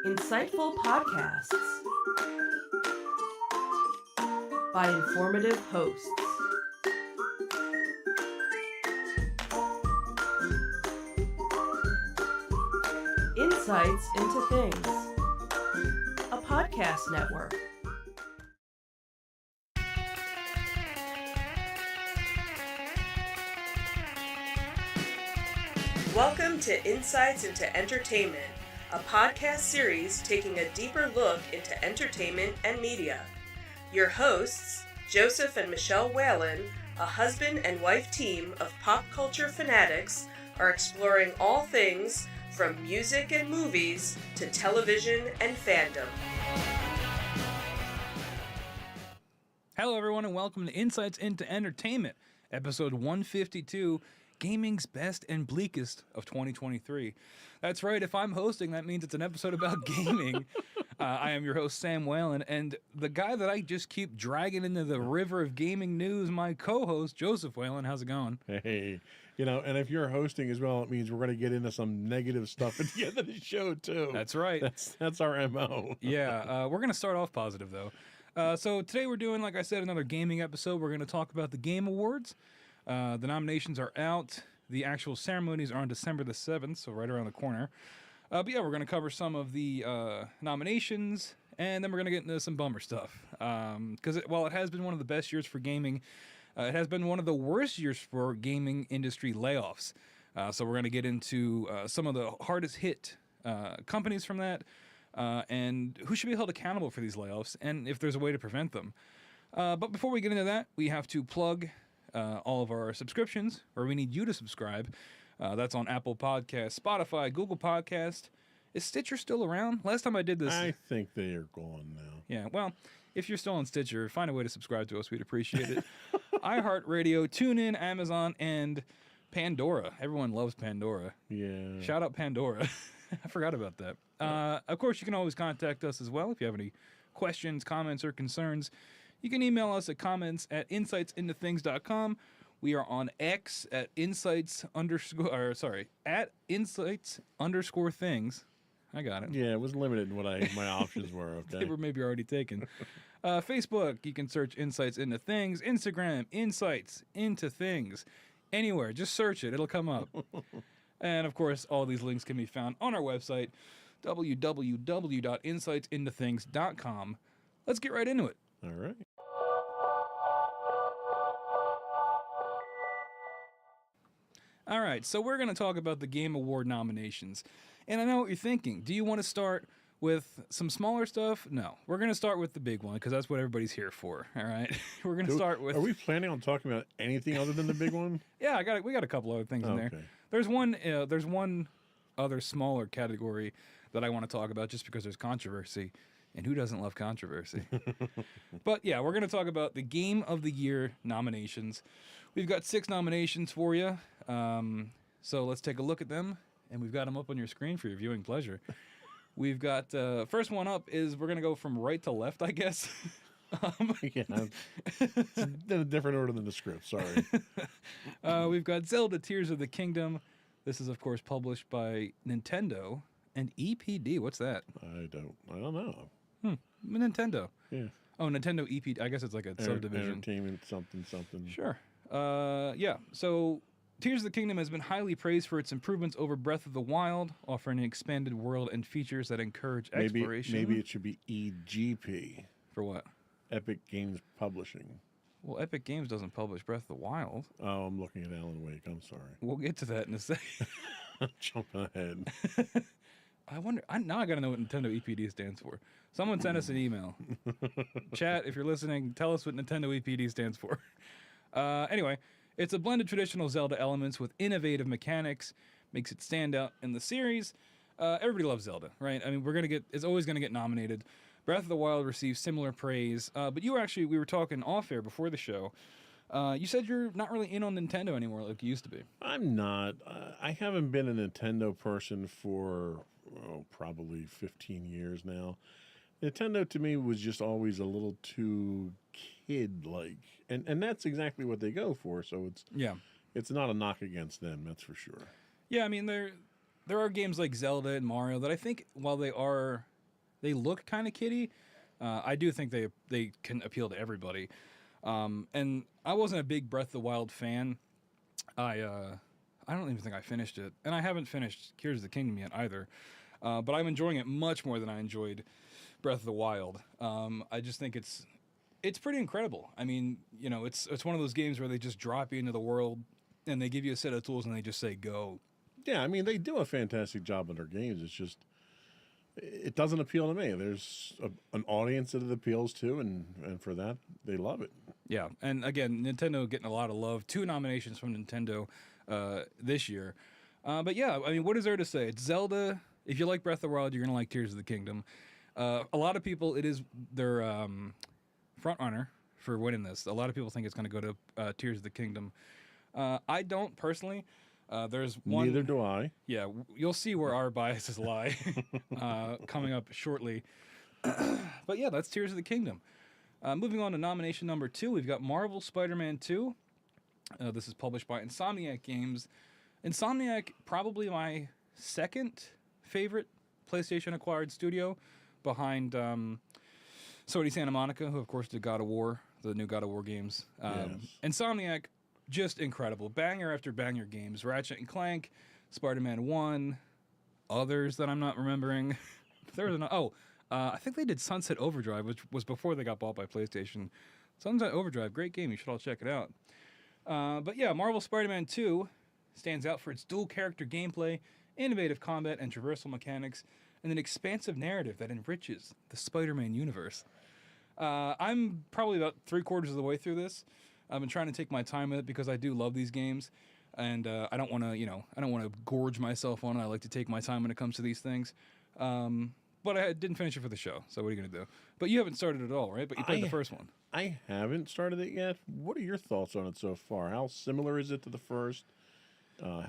Insightful podcasts by informative hosts. Insights into Things, a podcast network. Welcome to Insights into Entertainment, a podcast series taking a deeper look into entertainment and media. Your hosts, Joseph and Michelle Whalen, a husband and wife team of pop culture fanatics, are exploring all things from music and movies to television and fandom. Hello, everyone, and welcome to Insights into Entertainment, episode 152, Gaming's Best and Bleakest of 2023. That's right, if I'm hosting, that means it's an episode about gaming. I am your host, Sam Whalen, and the guy that I just keep dragging into the river of gaming news, my co-host, Joseph Whalen. How's it going? Hey, and if you're hosting as well, it means we're going to get into some negative stuff at the end of the show, too. That's right. That's our MO. Yeah, we're going to start off positive, though. So today we're doing, like I said, another gaming episode. We're going to talk about the Game Awards. The nominations are out. The actual ceremonies are on December the 7th, so right around the corner. But yeah, we're going to cover some of the nominations, and then we're going to get into some bummer stuff. Because while it has been one of the best years for gaming, it has been one of the worst years for gaming industry layoffs. So we're going to get into some of the hardest hit companies from that, and who should be held accountable for these layoffs, and if there's a way to prevent them. But before we get into that, we have to plug all of our subscriptions, or we need you to subscribe. That's on Apple Podcasts, Spotify, Google Podcast. Is Stitcher still around? Last time I did this... I think they are gone now. Yeah, well, if you're still on Stitcher, find a way to subscribe to us. We'd appreciate it. iHeartRadio, TuneIn, Amazon, and Pandora. Everyone loves Pandora. Yeah. Shout out Pandora. I forgot about that. Of course, you can always contact us as well if you have any questions, comments, or concerns. You can email us at comments@insightsintothings.com. We are on X at insights_things. I got it. Yeah, it was limited in what my options were. Okay. They were maybe already taken. Facebook, you can search Insights Into Things. Instagram, Insights Into Things. Anywhere, just search it. It'll come up. And, of course, all these links can be found on our website, www.insightsintothings.com. Let's get right into it. All right. All right, so we're going to talk about the Game Award nominations. And I know what you're thinking. Do you want to start with some smaller stuff? No. We're going to start with the big one, because that's what everybody's here for, all right? We're going to start with... Are we planning on talking about anything other than the big one? Yeah, we got a couple other things in there. There's one other smaller category that I want to talk about just because there's controversy. And who doesn't love controversy? But yeah, we're going to talk about the Game of the Year nominations. We've got 6 nominations for you. So let's take a look at them. And we've got them up on your screen for your viewing pleasure. We've got, first one up is we're going to go from right to left, I guess. Yeah, it's in a different order than the script, sorry. We've got Zelda Tears of the Kingdom. This is, of course, published by Nintendo. And EPD, what's that? I don't know. Nintendo. Yeah. Oh, Nintendo EPD. I guess it's like a subdivision. Entertainment something. Sure. Yeah. So Tears of the Kingdom has been highly praised for its improvements over Breath of the Wild, offering an expanded world and features that encourage exploration. Maybe it should be EGP. For what? Epic Games Publishing. Well, Epic Games doesn't publish Breath of the Wild. Oh, I'm looking at Alan Wake. I'm sorry. We'll get to that in a second. I'm jumping ahead. I wonder. Now I got to know what Nintendo EPD stands for. Someone send us an email. Chat, if you're listening, tell us what Nintendo EPD stands for. Anyway, it's a blend of traditional Zelda elements with innovative mechanics, makes it stand out in the series. Everybody loves Zelda, right? I mean, it's always going to get nominated. Breath of the Wild received similar praise, but we were talking off air before the show. You said you're not really in on Nintendo anymore like you used to be. I'm not. I haven't been a Nintendo person for probably 15 years now. Nintendo to me was just always a little too kid-like, and that's exactly what they go for. So it's not a knock against them, that's for sure. Yeah, I mean there are games like Zelda and Mario that I think while they are they look kind of kiddie, I do think they can appeal to everybody. And I wasn't a big Breath of the Wild fan. I don't even think I finished it, and I haven't finished Tears of the Kingdom yet either. But I'm enjoying it much more than I enjoyed Breath of the Wild. I just think it's pretty incredible. I mean, you know, it's one of those games where they just drop you into the world and they give you a set of tools and they just say go. Yeah, I mean, they do a fantastic job in their games. It's just, it doesn't appeal to me. There's an audience that it appeals to, and for that, they love it. Yeah, and again, Nintendo getting a lot of love. 2 nominations from Nintendo this year. But yeah, I mean, what is there to say? It's Zelda. If you like Breath of the Wild, you're going to like Tears of the Kingdom. A lot of people, it is their front runner for winning this. A lot of people think it's going to go to Tears of the Kingdom. I don't personally. There's one. Neither do I. Yeah, you'll see where our biases lie coming up shortly. But yeah, that's Tears of the Kingdom. Moving on to nomination number 2, we've got Marvel Spider-Man 2. This is published by Insomniac Games. Insomniac, probably my second favorite PlayStation-acquired studio, behind Sony Santa Monica, who of course did God of War, the new God of War games. Yes. Insomniac, just incredible. Banger after banger games. Ratchet and Clank, Spider-Man 1, others that I'm not remembering. There was I think they did Sunset Overdrive, which was before they got bought by PlayStation. Sunset Overdrive, great game. You should all check it out. But yeah, Marvel Spider-Man 2 stands out for its dual character gameplay, innovative combat and traversal mechanics, and an expansive narrative that enriches the Spider-Man universe. I'm probably about 3/4 of the way through this. I've been trying to take my time with it because I do love these games, and I don't want to gorge myself on it. I like to take my time when it comes to these things. But I didn't finish it for the show, so what are you going to do? But you haven't started it at all, right? But you played the first one. I haven't started it yet. What are your thoughts on it so far? How similar is it to the first?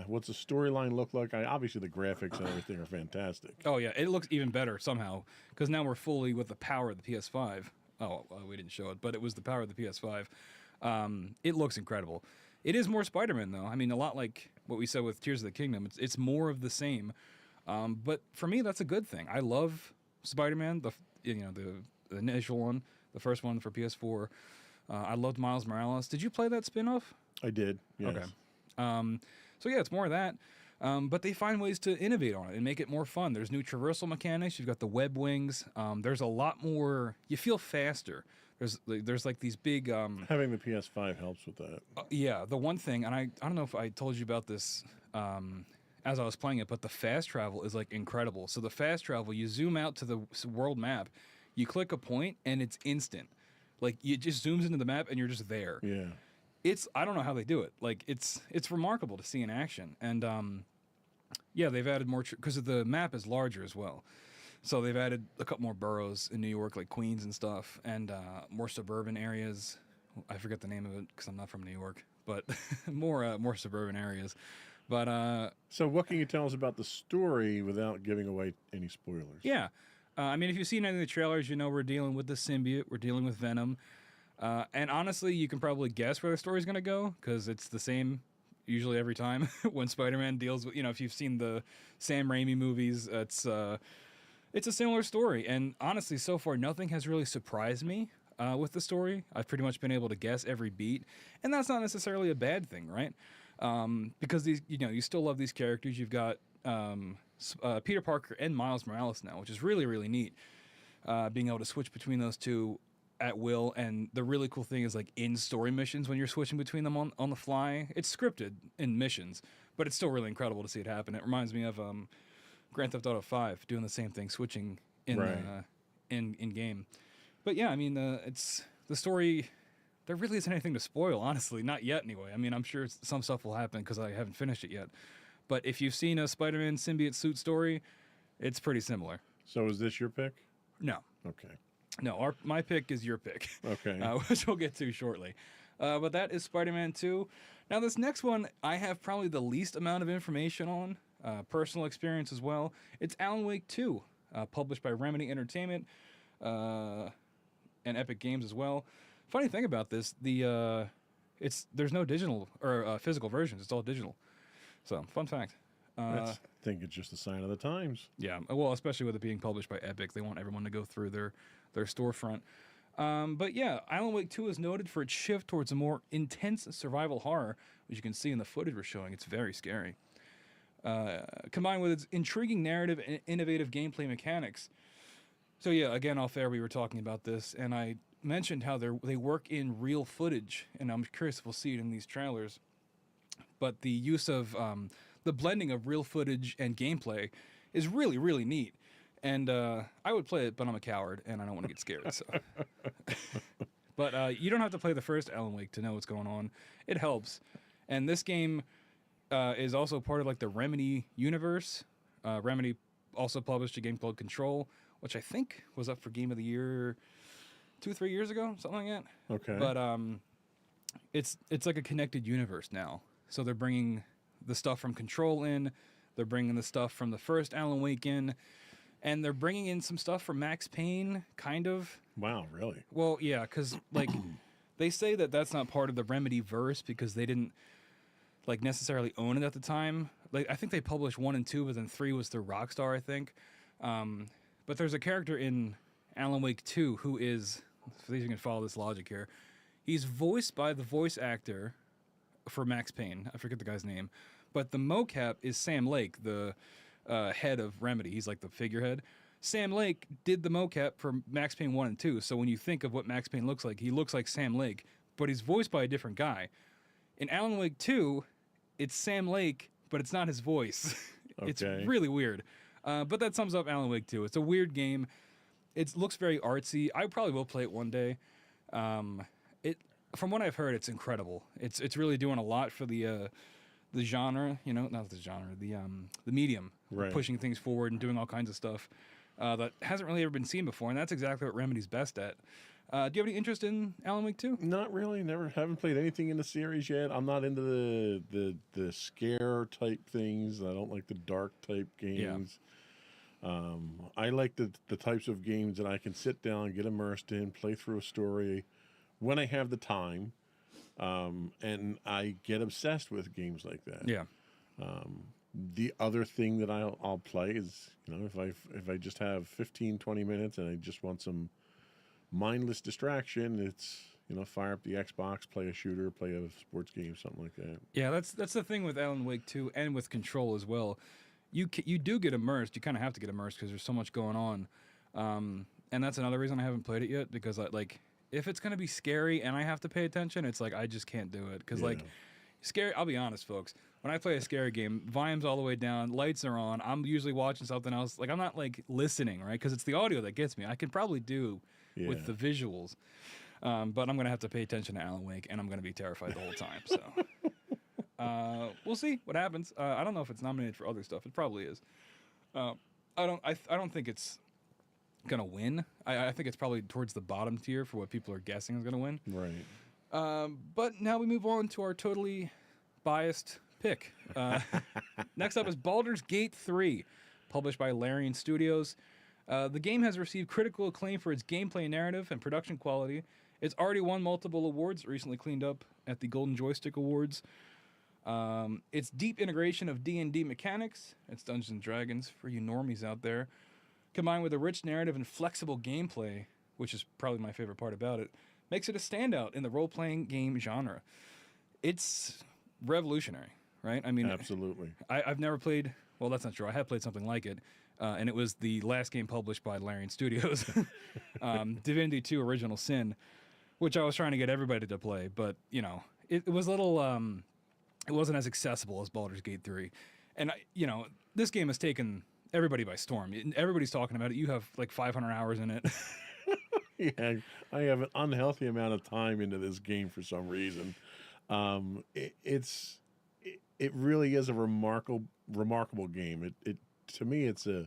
What's the storyline look like? Obviously, the graphics and everything are fantastic. Oh, yeah. It looks even better somehow, because now we're fully with the power of the PS5. Oh, well, we didn't show it, but it was the power of the PS5. It looks incredible. It is more Spider-Man, though. I mean, a lot like what we said with Tears of the Kingdom. It's more of the same. But for me, that's a good thing. I love Spider-Man, the initial one, the first one for PS4. I loved Miles Morales. Did you play that spin-off? I did, yes. Okay. So yeah, it's more of that. But they find ways to innovate on it and make it more fun. There's new traversal mechanics. You've got the web wings. There's a lot more. You feel faster. There's like these big. Having the PS5 helps with that. Yeah, the one thing, and I don't know if I told you about this as I was playing it, but the fast travel is like incredible. So the fast travel, you zoom out to the world map, you click a point, and it's instant. Like it just zooms into the map, and you're just there. Yeah. I don't know how they do it. Like it's remarkable to see in action. And yeah, they've added more because the map is larger as well. So they've added a couple more boroughs in New York, like Queens and stuff, and more suburban areas. I forget the name of it because I'm not from New York, but more suburban areas. But so what can you tell us about the story without giving away any spoilers? Yeah, I mean, if you've seen any of the trailers, you know we're dealing with the symbiote. We're dealing with Venom. And honestly, you can probably guess where the story's going to go because it's the same usually every time when Spider-Man deals with, if you've seen the Sam Raimi movies, it's a similar story. And honestly, so far, nothing has really surprised me with the story. I've pretty much been able to guess every beat. And that's not necessarily a bad thing, right? Because these, you still love these characters. You've got Peter Parker and Miles Morales now, which is really, really neat. Being able to switch between those two at will, and the really cool thing is like in story missions when you're switching between them on the fly. It's scripted in missions, but it's still really incredible to see it happen. It reminds me of Grand Theft Auto 5 doing the same thing, switching in in game. But yeah, I mean it's the story. There really isn't anything to spoil, honestly, not yet anyway. I mean, I'm sure some stuff will happen because I haven't finished it yet. But if you've seen a Spider-Man symbiote suit story, it's pretty similar. So is this your pick? No. Okay. No, my pick is your pick. Okay. Which we'll get to shortly. But that is Spider-Man 2. Now, this next one, I have probably the least amount of information on, personal experience as well. It's Alan Wake 2, published by Remedy Entertainment and Epic Games as well. Funny thing about this, there's no digital or physical versions. It's all digital. So, fun fact. I think it's just a sign of the times. Yeah, well, especially with it being published by Epic, they want everyone to go through their storefront. But yeah, Alan Wake 2 is noted for its shift towards a more intense survival horror, which you can see in the footage we're showing. It's very scary. Combined with its intriguing narrative and innovative gameplay mechanics. So yeah, again, off air we were talking about this, and I mentioned how they work in real footage, and I'm curious if we'll see it in these trailers. But the use of the blending of real footage and gameplay is really, really neat. And I would play it, but I'm a coward, and I don't want to get scared. So, but you don't have to play the first Alan Wake to know what's going on. It helps. And this game is also part of like the Remedy universe. Remedy also published a game called Control, which I think was up for Game of the Year 2-3 years ago, something like that. Okay. But it's like a connected universe now. So they're bringing the stuff from Control in, they're bringing the stuff from the first Alan Wake in, and they're bringing in some stuff from Max Payne, kind of. Wow, really? Well, yeah, because like they say that that's not part of the Remedy verse because they didn't like necessarily own it at the time. Like I think they published 1 and 2, but then 3 was through Rockstar, I think. But there's a character in Alan Wake 2 who is, for these you can follow this logic here, he's voiced by the voice actor for Max Payne. I forget the guy's name. But the mocap is Sam Lake, the head of Remedy. He's like the figurehead. Sam Lake did the mocap for Max Payne 1 and 2. So when you think of what Max Payne looks like, he looks like Sam Lake, but he's voiced by a different guy. In Alan Wake 2, it's Sam Lake, but it's not his voice. It's Okay. really weird. But that sums up Alan Wake 2. It's a weird game. It looks very artsy. I probably will play it one day. From what I've heard, it's incredible. It's really doing a lot for the genre, you know, not the genre, the medium, Right. pushing things forward and doing all kinds of stuff that hasn't really ever been seen before, and that's exactly what Remedy's best at. Do you have any interest in Alan Wake 2? Not really. Haven't played anything in the series yet. I'm not into the scare type things. I don't like the dark type games. I like the types of games that I can sit down, get immersed in, play through a story when I have the time. And I get obsessed with games like that. Yeah. The other thing that I'll play is, you know, if I just have 15, 20 minutes and I just want some mindless distraction, it's, you know, fire up the Xbox, play a shooter, play a sports game, something like that. Yeah, that's the thing with Alan Wake 2 and with Control as well. You do get immersed. You kind of have to get immersed because there's so much going on. And that's another reason I haven't played it yet, because like if it's going to be scary and I have to pay attention, it's like I just can't do it. Because like scary, I'll be honest, folks. When I play a scary game, volume's all the way down, lights are on. I'm usually watching something else. Like I'm not like listening, right? Because it's the audio that gets me. I can probably do with the visuals, but I'm gonna have to pay attention to Alan Wake, and I'm gonna be terrified the whole time. So we'll see what happens. I don't know if it's nominated for other stuff. It probably is. I don't think it's gonna win. I think it's probably towards the bottom tier for what people are guessing is gonna win. Right. But now we move on to our totally biased pick. Next up is Baldur's Gate 3, published by Larian Studios. The game has received critical acclaim for its gameplay narrative and production quality. It's already won multiple awards, recently cleaned up at the Golden Joystick Awards. Its deep integration of D&D mechanics, it's Dungeons & Dragons for you normies out there, combined with a rich narrative and flexible gameplay, which is probably my favorite part about it, makes it a standout in the role-playing game genre. It's revolutionary, right? I mean, Absolutely. I've never played, well, that's not true. I have played something like it, and it was the last game published by Larian Studios, Divinity 2 Original Sin, which I was trying to get everybody to play, but, you know, it was a little, it wasn't as accessible as Baldur's Gate 3. And, you know, this game has taken everybody by storm. Everybody's talking about it. You have like 500 hours in it. Yeah, I have an unhealthy amount of time into this game for some reason. It really is a remarkable game. It to me it's a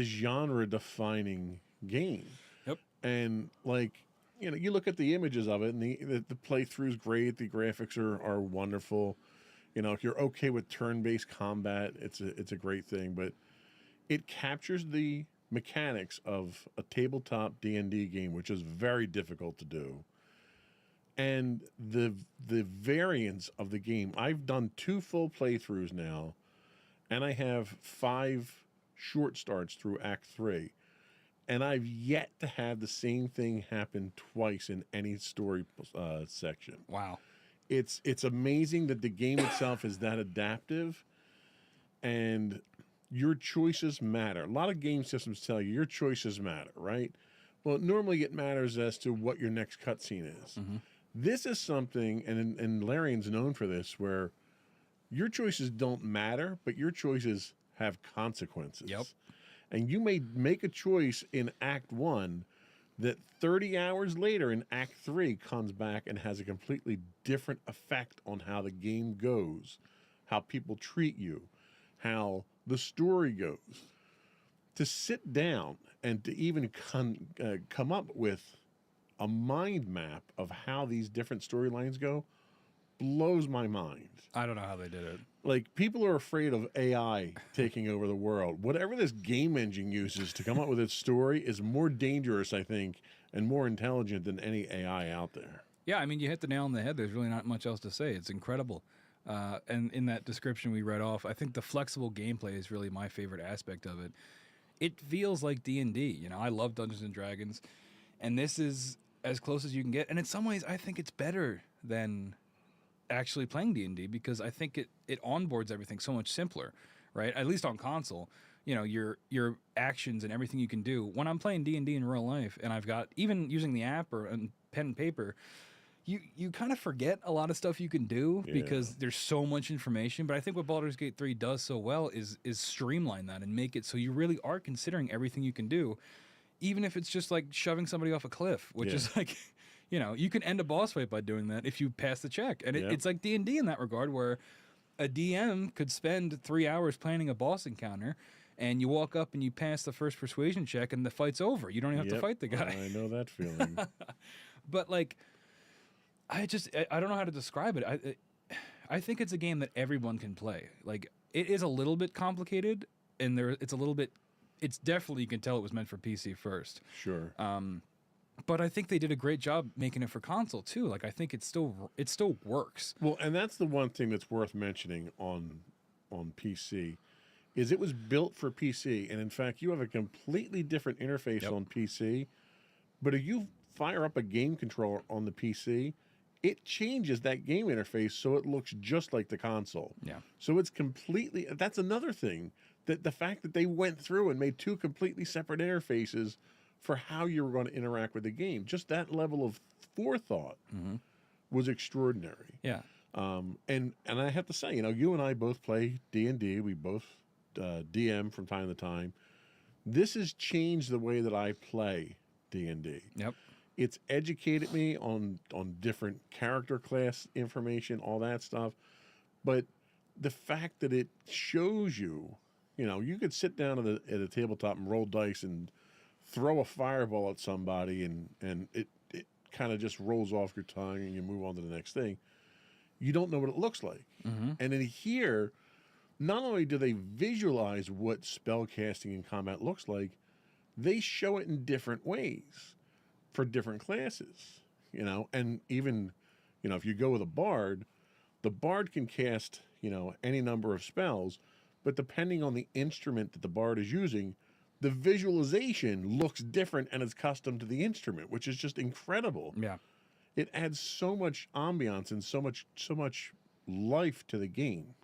genre defining game. Yep. And like, you know, you look at the images of it and the playthrough's great, the graphics are wonderful. You know, if you're okay with turn-based combat, it's a great thing, but it captures the mechanics of a tabletop D&D game, which is very difficult to do. And the variance of the game. I've done 2 full playthroughs now and I have 5 short starts through Act 3, and I've yet to have the same thing happen twice in any story section. Wow. It's amazing that the game itself is that adaptive, and your choices matter. A lot of game systems tell you your choices matter, right? Well, normally it matters as to what your next cutscene is. This is something, and Larian's known for this, where your choices don't matter, but your choices have consequences. Yep. And you may make a choice in Act 1 that 30 hours later in Act 3 comes back and has a completely different effect on how the game goes, how people treat you, how the story goes. To sit down and to even come up with a mind map of how these different storylines go blows my mind. I don't know how they did it. Like, people are afraid of AI taking over the world. Whatever this game engine uses to come up with its story is more dangerous, I think, and more intelligent than any AI out there. Yeah, I mean, you hit the nail on the head. There's really not much else to say. It's incredible. And in that description we read off, I think the flexible gameplay is really my favorite aspect of it. It feels like D&D. You know, I love Dungeons and Dragons, and this is as close as you can get. And in some ways, I think it's better than actually playing D&D because I think it onboards everything so much simpler, right? At least on console. You know, your actions and everything you can do. When I'm playing D&D in real life, and I've got, even using the app or pen and paper, you kind of forget a lot of stuff you can do because there's so much information. But I think what Baldur's Gate 3 does so well is streamline that and make it so you really are considering everything you can do, even if it's just like shoving somebody off a cliff, which is like, you know, you can end a boss fight by doing that if you pass the check. And it's like D&D in that regard, where a DM could spend 3 hours planning a boss encounter, and you walk up and you pass the first persuasion check and the fight's over. You don't even have to fight the guy. I know that feeling. But like, I don't know how to describe it. I think it's a game that everyone can play. Like, it is a little bit complicated, and it's definitely, you can tell it was meant for PC first. Sure. But I think they did a great job making it for console too. Like, I think it still works. Well, and that's the one thing that's worth mentioning on PC, is it was built for PC, and in fact, you have a completely different interface on PC. But if you fire up a game controller on the PC, it changes that game interface so it looks just like the console. Yeah. So it's completely, that's another thing, that the fact that they went through and made 2 completely separate interfaces for how you were going to interact with the game. Just that level of forethought was extraordinary. Yeah. And I have to say, you know, you and I both play D&D. We both DM from time to time. This has changed the way that I play D&D. Yep. It's educated me on different character class information, all that stuff. But the fact that it shows you, you know, you could sit down at a tabletop and roll dice and throw a fireball at somebody, and it kind of just rolls off your tongue and you move on to the next thing. You don't know what it looks like. And in here, not only do they visualize what spell casting and combat looks like, they show it in different ways for different classes, you know. And even, you know, if you go with a bard, the bard can cast, you know, any number of spells, but depending on the instrument that the bard is using, the visualization looks different and is custom to the instrument, which is just incredible. Yeah. It adds so much ambiance and so much life to the game.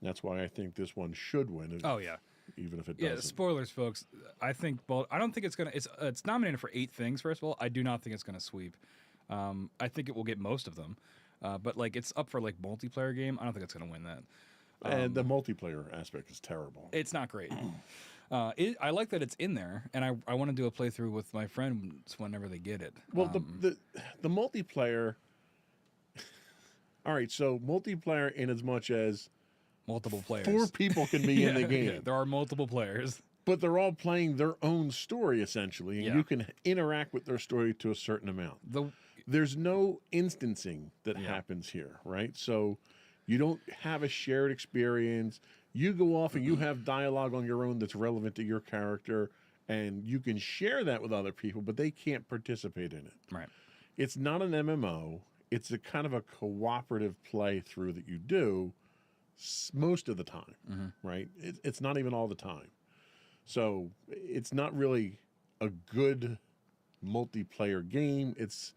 That's why I think this one should win. Oh yeah. Even if it doesn't. Yeah, spoilers, folks. I don't think it's gonna. It's nominated for 8 things. First of all, I do not think it's gonna sweep. I think it will get most of them, but like, it's up for like multiplayer game. I don't think it's gonna win that. And the multiplayer aspect is terrible. It's not great. I like that it's in there, and I want to do a playthrough with my friends whenever they get it. Well, the multiplayer. All right, so multiplayer in as much as multiple players. 4 people can be in the game. Yeah, there are multiple players. But they're all playing their own story, essentially, and you can interact with their story to a certain amount. There's no instancing that happens here, right? So you don't have a shared experience. You go off and you have dialogue on your own that's relevant to your character, and you can share that with other people, but they can't participate in it. Right. It's not an MMO. It's a kind of a cooperative playthrough that you do. most of the time, right? It's not even all the time. So it's not really a good multiplayer game. It's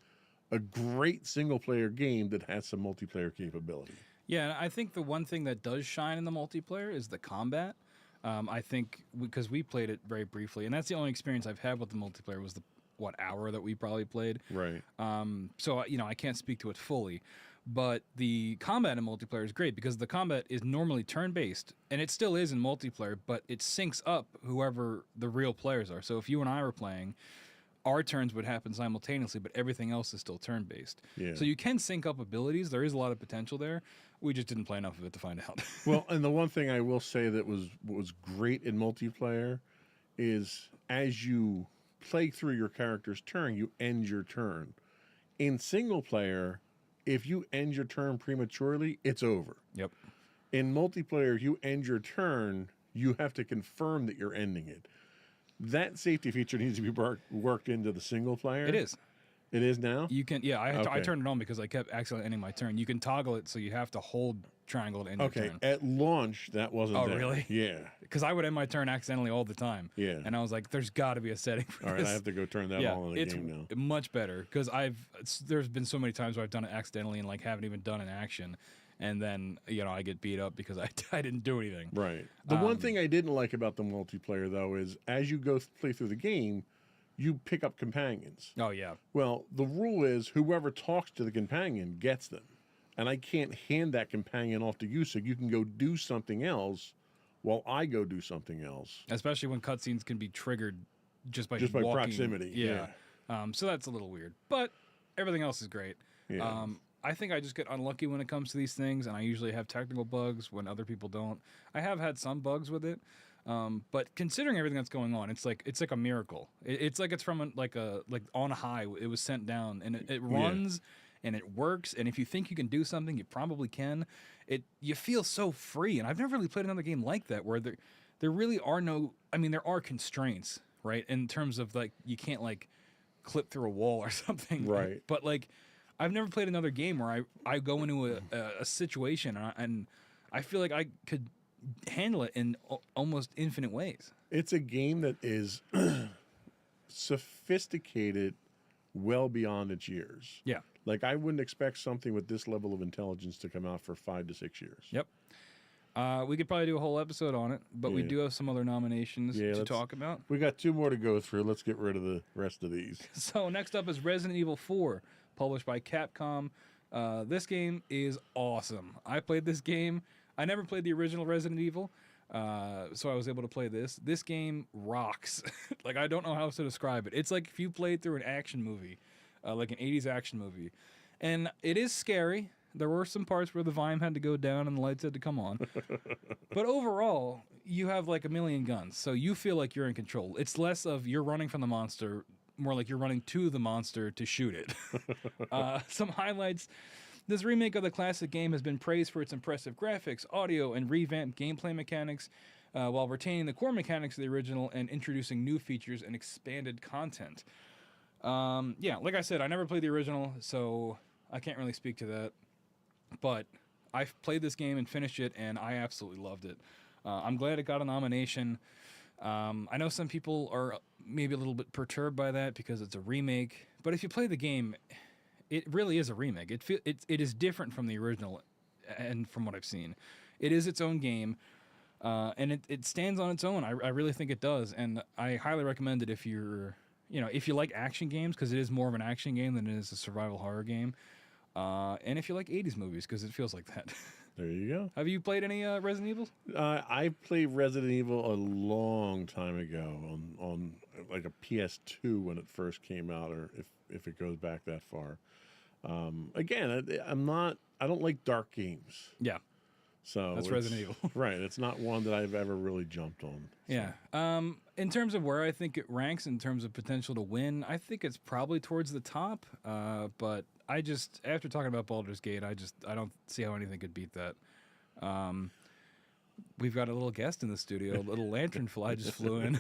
a great single player game that has some multiplayer capability. Yeah, and I think the one thing that does shine in the multiplayer is the combat. I think because we played it very briefly, and that's the only experience I've had with the multiplayer was the hour that we probably played. Right. So I can't speak to it fully, but the combat in multiplayer is great because the combat is normally turn-based, and it still is in multiplayer, but it syncs up whoever the real players are. So if you and I were playing, our turns would happen simultaneously, but everything else is still turn-based. Yeah. So you can sync up abilities. There is a lot of potential there. We just didn't play enough of it to find out. Well, and the one thing I will say that was great in multiplayer is as you play through your character's turn, you end your turn. In single player, if you end your turn prematurely, it's over. Yep. In multiplayer, if you end your turn, you have to confirm that you're ending it. That safety feature needs to be worked into the single player. It is. It is now? You can, yeah. I Okay. turned it on because I kept accidentally ending my turn. You can toggle it so you have to hold triangle to end your Okay. turn. At launch, that wasn't Oh, there. really? Yeah. Because I would end my turn accidentally all the time. Yeah. And I was like, "There's got to be a setting for All right, this." I have to go turn that all in the it's game now. much better because there's been so many times where I've done it accidentally and like haven't even done an action, and then I get beat up because I didn't do anything. Right. The one thing I didn't like about the multiplayer, though, is as you play through the game, you pick up companions. Oh yeah. Well, the rule is whoever talks to the companion gets them. And I can't hand that companion off to you so you can go do something else while I go do something else. Especially when cutscenes can be triggered just by Just by walking. proximity, yeah. So that's a little weird, but everything else is great. Yeah. I think I just get unlucky when it comes to these things, and I usually have technical bugs when other people don't. I have had some bugs with it, but considering everything that's going on, it's like a miracle. It's like it's from like on high. It was sent down, and it runs. And it works, and if you think you can do something, you probably can. You feel so free, and I've never really played another game like that where there really are no. I mean, there are constraints, right? In terms of like you can't like clip through a wall or something, Right. But like, I've never played another game where I go into a situation and I feel like I could handle it in almost infinite ways. It's a game that is sophisticated well beyond its years. Yeah. Like, I wouldn't expect something with this level of intelligence to come out for 5 to 6 years. Yep. We could probably do a whole episode on it, but we Yeah. do have some other nominations to let's- talk about. We got 2 more to go through. Let's get rid of the rest of these. So next up is Resident Evil 4, published by Capcom. This game is awesome. I played this game. I never played the original Resident Evil, so I was able to play this. This game rocks. Like, I don't know how else to describe it. It's like if you played through an action movie, like an 80s action movie. And it is scary. There were some parts where the volume had to go down and the lights had to come on. But overall, you have like a million guns, so you feel like you're in control. It's less of you're running from the monster, more like you're running to the monster to shoot it. Some highlights. This remake of the classic game has been praised for its impressive graphics, audio, and revamped gameplay mechanics, while retaining the core mechanics of the original and introducing new features and expanded content. Like I said, I never played the original, so I can't really speak to that. But I've played this game and finished it, and I absolutely loved it. I'm glad it got a nomination. I know some people are maybe a little bit perturbed by that because it's a remake. But if you play the game, it really is a remake. It is different from the original, and from what I've seen, it is its own game, and it stands on its own. I really think it does, and I highly recommend it if you're if you like action games, because it is more of an action game than it is a survival horror game. And if you like 80s movies, because it feels like that. There you go. Have you played any Resident Evil? I played Resident Evil a long time ago on like a PS2 when it first came out, or if it goes back that far. Again, I don't like dark games. Yeah, So that's Resident Evil. Right. It's not one that I've ever really jumped on. So. Yeah. In terms of where I think it ranks in terms of potential to win, I think it's probably towards the top. But I just, after talking about Baldur's Gate, I don't see how anything could beat that. We've got a little guest in the studio, a little lanternfly just flew in.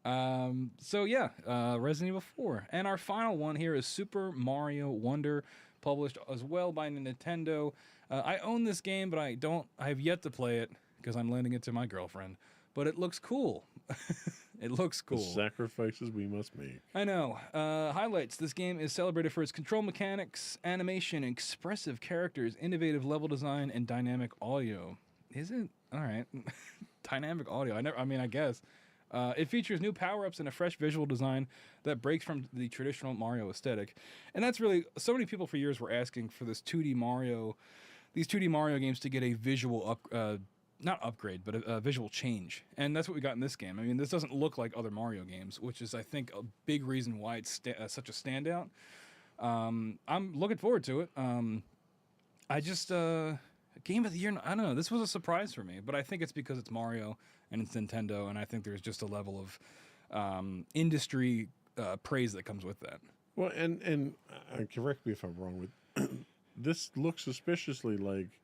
Resident Evil 4. And our final one here is Super Mario Wonder, published as well by Nintendo. I own this game, but I have yet to play it because I'm lending it to my girlfriend. But it looks cool. It looks The cool. sacrifices we must make. I know. Highlights. This game is celebrated for its control mechanics, animation, expressive characters, innovative level design, and dynamic audio. Is it? All right. Dynamic audio. I guess. It features new power-ups and a fresh visual design that breaks from the traditional Mario aesthetic. And that's really... So many people for years were asking for this 2D Mario... These 2D Mario games to get a visual not upgrade, but a visual change. And that's what we got in this game. I mean, this doesn't look like other Mario games, which is, I think, a big reason why it's such a standout. I'm looking forward to it. Game of the Year, I don't know. This was a surprise for me, but I think it's because it's Mario and it's Nintendo, and I think there's just a level of industry praise that comes with that. Well, and correct me if I'm wrong with this looks suspiciously like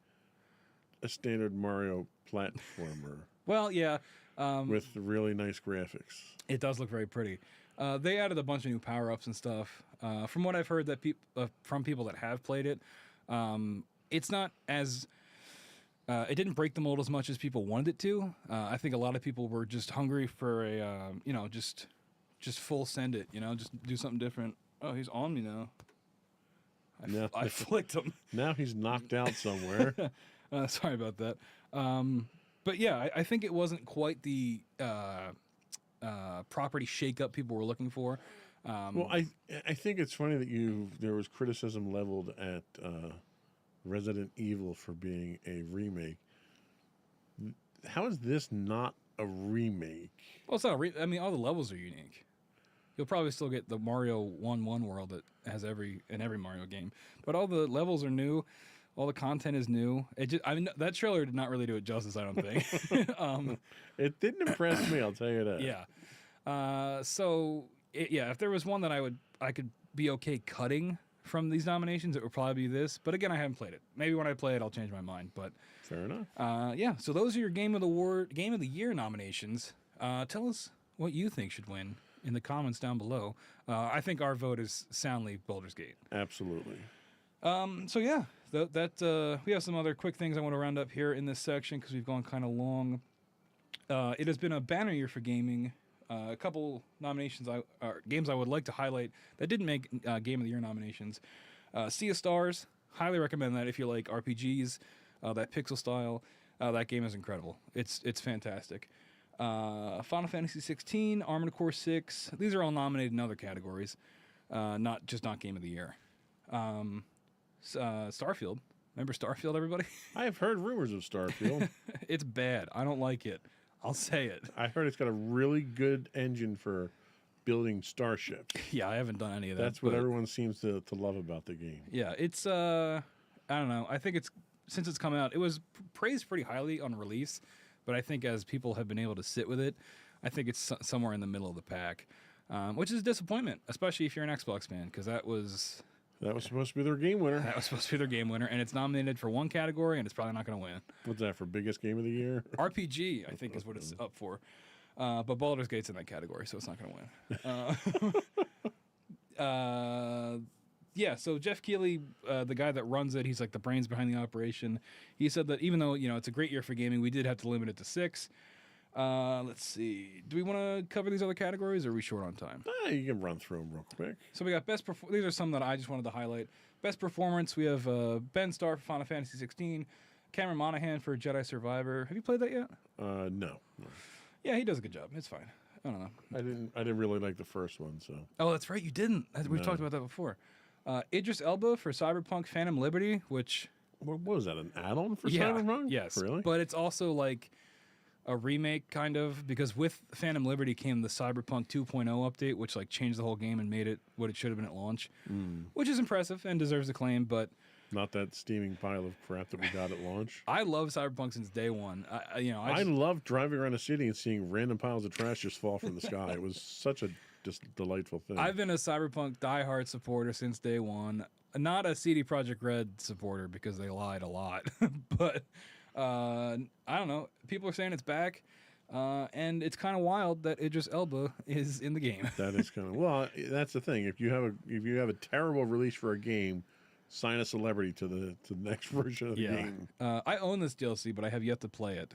a standard Mario platformer. Well, yeah. With really nice graphics. It does look very pretty. They added a bunch of new power-ups and stuff. From what I've heard that from people that have played it, it's not as... it didn't break the mold as much as people wanted it to. I think a lot of people were just hungry for a, just full send it, just do something different. Oh, he's on me now. I flicked him. Now he's knocked out somewhere. Sorry about that. But yeah, I think it wasn't quite the property shakeup people were looking for. Well, I think it's funny that there was criticism leveled at Resident Evil for being a remake. How is this not a remake? Well, it's not I mean, all the levels are unique. You'll probably still get the Mario 1-1 world that has every Mario game, but all the levels are new. All the content is new. That trailer did not really do it justice, I don't think. It didn't impress me, I'll tell you that. Yeah. If there was one that I could be okay cutting from these nominations, it would probably be this. But again, I haven't played it. Maybe when I play it, I'll change my mind. But fair enough. Yeah. So those are your Game of the Year nominations. Tell us what you think should win in the comments down below. I think our vote is soundly Baldur's Gate. Absolutely. So yeah, we have some other quick things I want to round up here in this section because we've gone kind of long. It has been a banner year for gaming. A couple nominations, games I would like to highlight that didn't make Game of the Year nominations. Sea of Stars, highly recommend that if you like RPGs, that pixel style. That game is incredible. It's fantastic. Final Fantasy 16, Armored Core 6. These are all nominated in other categories, not Game of the Year. Starfield. Remember Starfield, everybody? I have heard rumors of Starfield. It's bad. I don't like it. I'll say it. I heard it's got a really good engine for building starships. Yeah, I haven't done any of that. That's what everyone seems to love about the game. Yeah, it's I don't know. I think since it's come out, it was praised pretty highly on release, but I think as people have been able to sit with it, I think it's somewhere in the middle of the pack, which is a disappointment, especially if you're an Xbox fan, because that was supposed to be their game winner. That was supposed to be their game winner, and it's nominated for one category, and it's probably not going to win. What's that, for biggest game of the year? RPG, I think, is what it's up for. But Baldur's Gate's in that category, so it's not going to win. Yeah, so Jeff Keighley, the guy that runs it, he's like the brains behind the operation. He said that even though, it's a great year for gaming, we did have to limit it to 6. Let's see. Do we want to cover these other categories, or are we short on time? You can run through them real quick. So we got these are some that I just wanted to highlight. Best performance, we have Ben Starr for Final Fantasy 16, Cameron Monaghan for Jedi Survivor. Have you played that yet? No. Yeah, he does a good job. It's fine. I don't know. I didn't really like the first one, so. Oh, that's right. You didn't. We've talked about that before. Idris Elba for Cyberpunk Phantom Liberty, which... What was that, an add-on for Cyberpunk? Yes. Really? But it's also like a remake, kind of, because with Phantom Liberty came the Cyberpunk 2.0 update, which like changed the whole game and made it what it should have been at launch, which is impressive and deserves acclaim, but... Not that steaming pile of crap that we got at launch. I love Cyberpunk since day one. I love driving around a city and seeing random piles of trash just fall from the sky. It was such a just delightful thing. I've been a Cyberpunk diehard supporter since day one. Not a CD Projekt Red supporter because they lied a lot. But I don't know. People are saying it's back. And it's kind of wild that Idris Elba is in the game. That is kind of... Well, that's the thing. If you have a terrible release for a game, sign a celebrity to the next version of the game. I own this DLC, but I have yet to play it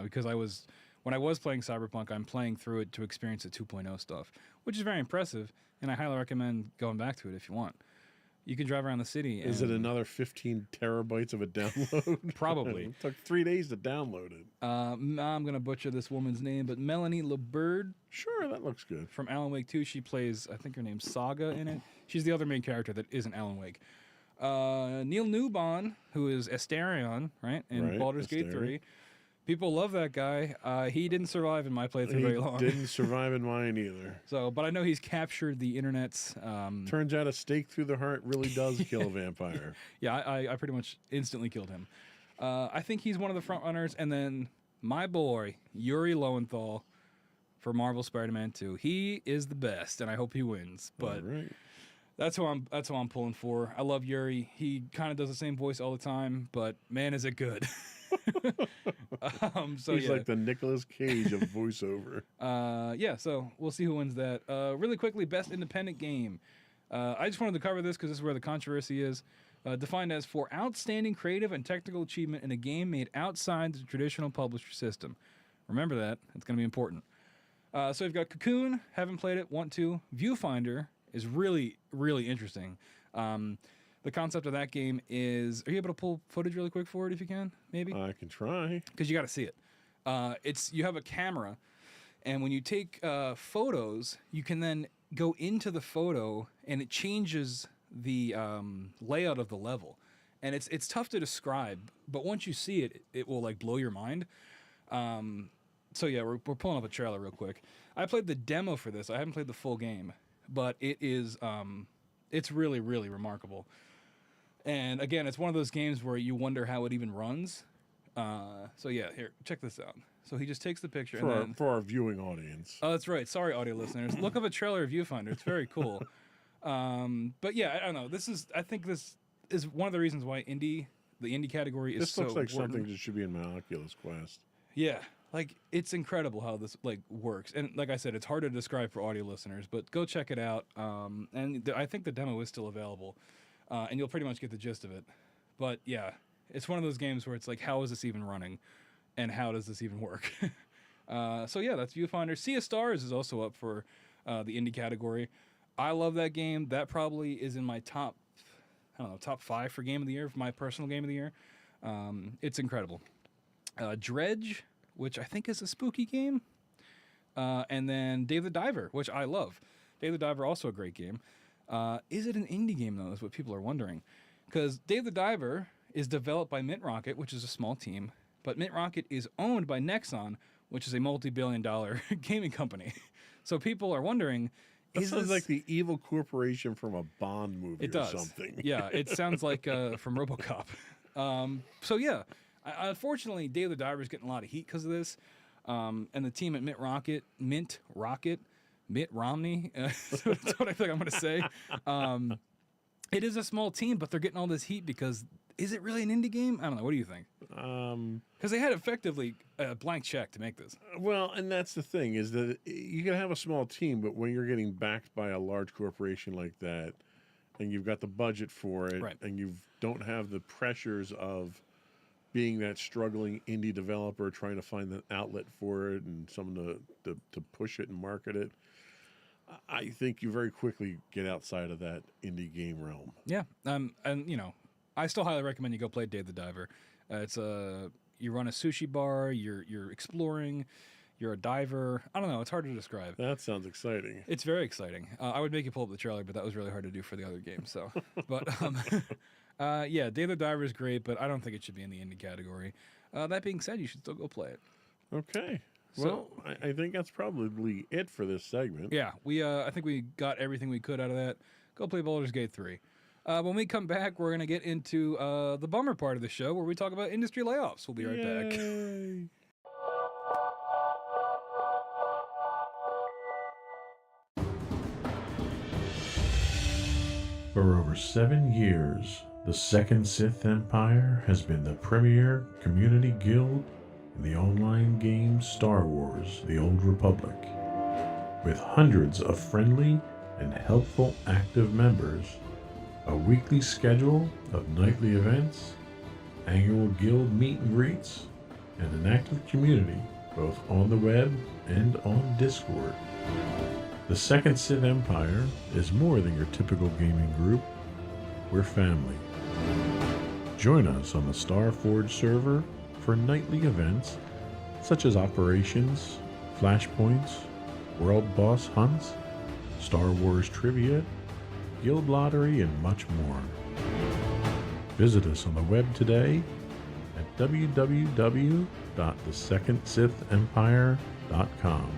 because when I was playing Cyberpunk, I'm playing through it to experience the 2.0 stuff, which is very impressive, and I highly recommend going back to it if you want. You can drive around the city. Is it another 15 terabytes of a download? Probably. It took 3 days to download it. I'm going to butcher this woman's name, but Melanie LeBird. Sure, that looks good. From Alan Wake 2, she plays, I think her name's Saga in it. She's the other main character that isn't Alan Wake. Neil Newbon, who is Asterion, right, in Baldur's Gate 3. People love that guy. He didn't survive in my playthrough very long. He didn't survive in mine either. So, but I know he's captured the internet's... Turns out a stake through the heart really does kill a vampire. Yeah, I pretty much instantly killed him. I think he's one of the front runners. And then my boy, Yuri Lowenthal, for Marvel Spider-Man 2. He is the best, and I hope he wins. But that's who I'm pulling for. I love Yuri. He kind of does the same voice all the time, but man, is it good. He's like the Nicolas Cage of voiceover. So we'll see who wins that. Really quickly, best independent game. I just wanted to cover this because this is where the controversy is. Defined as for outstanding creative and technical achievement in a game made outside the traditional publisher system. Remember that. It's going to be important. So we've got Cocoon. Haven't played it. Want to. Viewfinder is really, really interesting. The concept of that game is... Are you able to pull footage really quick for it if you can? Maybe? I can try. Because you got to see it. You have a camera, and when you take photos, you can then go into the photo, and it changes the layout of the level. And it's tough to describe, but once you see it, it will like blow your mind. So yeah, we're pulling up a trailer real quick. I played the demo for this. I haven't played the full game, but it is it's really, really remarkable. And again, it's one of those games where you wonder how it even runs. So yeah, here, check this out. So he just takes the picture for our viewing audience. Oh, that's right. Sorry, audio listeners. Look up a trailer of Viewfinder. It's very cool. But yeah, I don't know. I think this is one of the reasons why the indie category is so This looks like important. something that should be in my Oculus Quest. Yeah, like it's incredible how this like works. And like I said, it's hard to describe for audio listeners, but go check it out. And I think the demo is still available. And you'll pretty much get the gist of it. But yeah, it's one of those games where it's like, how is this even running? And how does this even work? So yeah, that's Viewfinder. Sea of Stars is also up for the indie category. I love that game. That probably is in my top 5 for game of the year, for my personal game of the year. It's incredible. Dredge, which I think is a spooky game. And then Dave the Diver, which I love. Dave the Diver, also a great game. Is it an indie game, though, is what people are wondering. Because Dave the Diver is developed by Mint Rocket, which is a small team. But Mint Rocket is owned by Nexon, which is a multi-billion-dollar gaming company. So people are wondering, That sounds like the evil corporation from a Bond movie or something. Yeah, it sounds like from RoboCop. So yeah, unfortunately, Dave the Diver is getting a lot of heat because of this. And the team at Mitt Romney, that's what I think I'm going to say. It is a small team, but they're getting all this heat because is it really an indie game? I don't know. What do you think? Because they had effectively a blank check to make this. Well, and that's the thing, is that you can have a small team, but when you're getting backed by a large corporation like that, and you've got the budget for it, Right. and you don't have the pressures of being that struggling indie developer trying to find an outlet for it and someone to push it and market it, I think you very quickly get outside of that indie game realm. Yeah, and you know, I still highly recommend you go play Dave the Diver. It's you run a sushi bar, you're exploring, you're a diver. I don't know, it's hard to describe. That sounds exciting. It's very exciting. I would make you pull up the trailer, but that was really hard to do for the other game. So, but yeah, Dave the Diver is great, but I don't think it should be in the indie category. That being said, you should still go play it. Okay. So- Well, I think that's probably it for this segment. Yeah, I think we got everything we could out of that. Go play Baldur's Gate 3. When we come back, we're going to get into the bummer part of the show where we talk about industry layoffs. We'll be right back. Yay. For over 7 years, the Second Sith Empire has been the premier community guild in the online game Star Wars: The Old Republic. With hundreds of friendly and helpful active members, a weekly schedule of nightly events, annual guild meet and greets, and an active community both on the web and on Discord. The Second Sith Empire is more than your typical gaming group. We're family. Join us on the Starforge server for nightly events such as operations, flashpoints, world boss hunts, Star Wars trivia, guild lottery, and much more. Visit us on the web today at www.thesecondsithempire.com.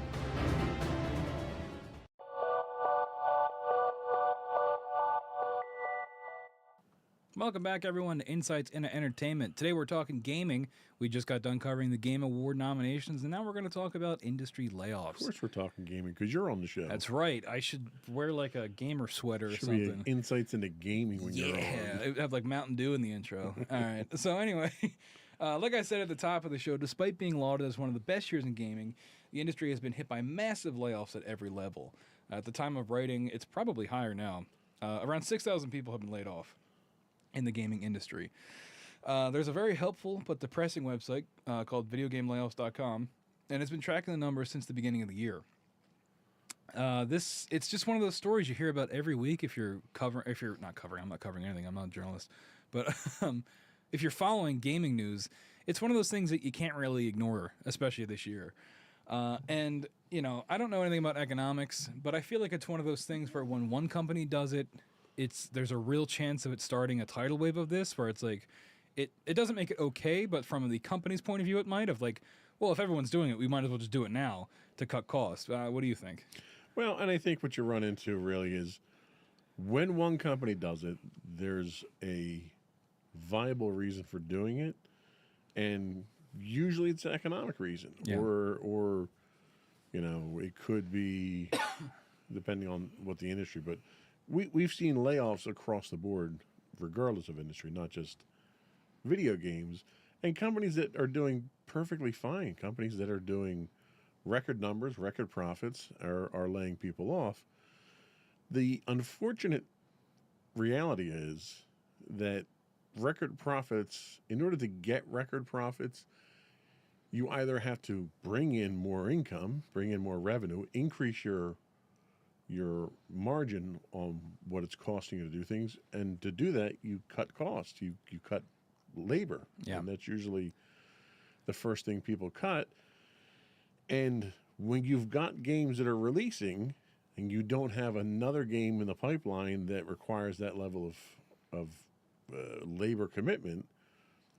Welcome back, everyone, to Insights into Entertainment. Today we're talking gaming. We just got done covering the Game Award nominations, and now we're going to talk about industry layoffs. Of course we're talking gaming because you're on the show. That's right. I should wear like a gamer sweater or Should something. be Insights into Gaming when you're on. Yeah, it would have like Mountain Dew in the intro. All right. So anyway, like I said at the top of the show, despite being lauded as one of the best years in gaming, the industry has been hit by massive layoffs at every level. At the time of writing, it's probably higher now. Around 6,000 people have been laid off in the gaming industry. There's a very helpful but depressing website called videogamelayoffs.com, and it's been tracking the numbers since the beginning of the year. It's just one of those stories you hear about every week I'm not covering anything, I'm not a journalist, but if you're following gaming news, it's one of those things that you can't really ignore, especially this year. And, you know, I don't know anything about economics, but I feel like it's one of those things where when one company does it, there's a real chance of it starting a tidal wave of this, where it's like, it doesn't make it okay, but from the company's point of view, it might have like, well, if everyone's doing it, we might as well just do it now to cut costs. What do you think? Well, and I think what you run into really is when one company does it, there's a viable reason for doing it, and usually it's an economic reason, Yeah. or you know, it could be depending on what the industry. But we've seen layoffs across the board, regardless of industry, not just video games, and companies that are doing perfectly fine, companies that are doing record numbers, record profits, are laying people off. The unfortunate reality is that record profits, in order to get record profits, you either have to bring in more income, bring in more revenue, increase your margin on what it's costing you to do things, and to do that, you cut costs, you cut labor, and that's usually the first thing people cut. And when you've got games that are releasing and you don't have another game in the pipeline that requires that level of labor commitment,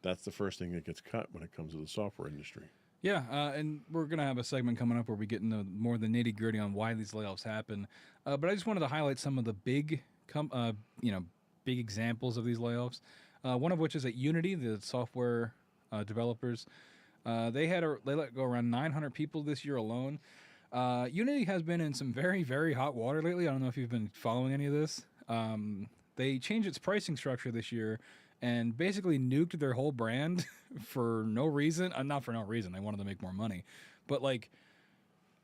that's the first thing that gets cut when it comes to the software industry. Yeah, and we're going to have a segment coming up where we get into more of the nitty-gritty on why these layoffs happen. But I just wanted to highlight some of the big examples of these layoffs. One of which is at Unity, the software developers. They let go around 900 people this year alone. Unity has been in some very, very hot water lately. I don't know if you've been following any of this. They changed its pricing structure this year and basically nuked their whole brand for no reason. Not for no reason. They wanted to make more money. But, like,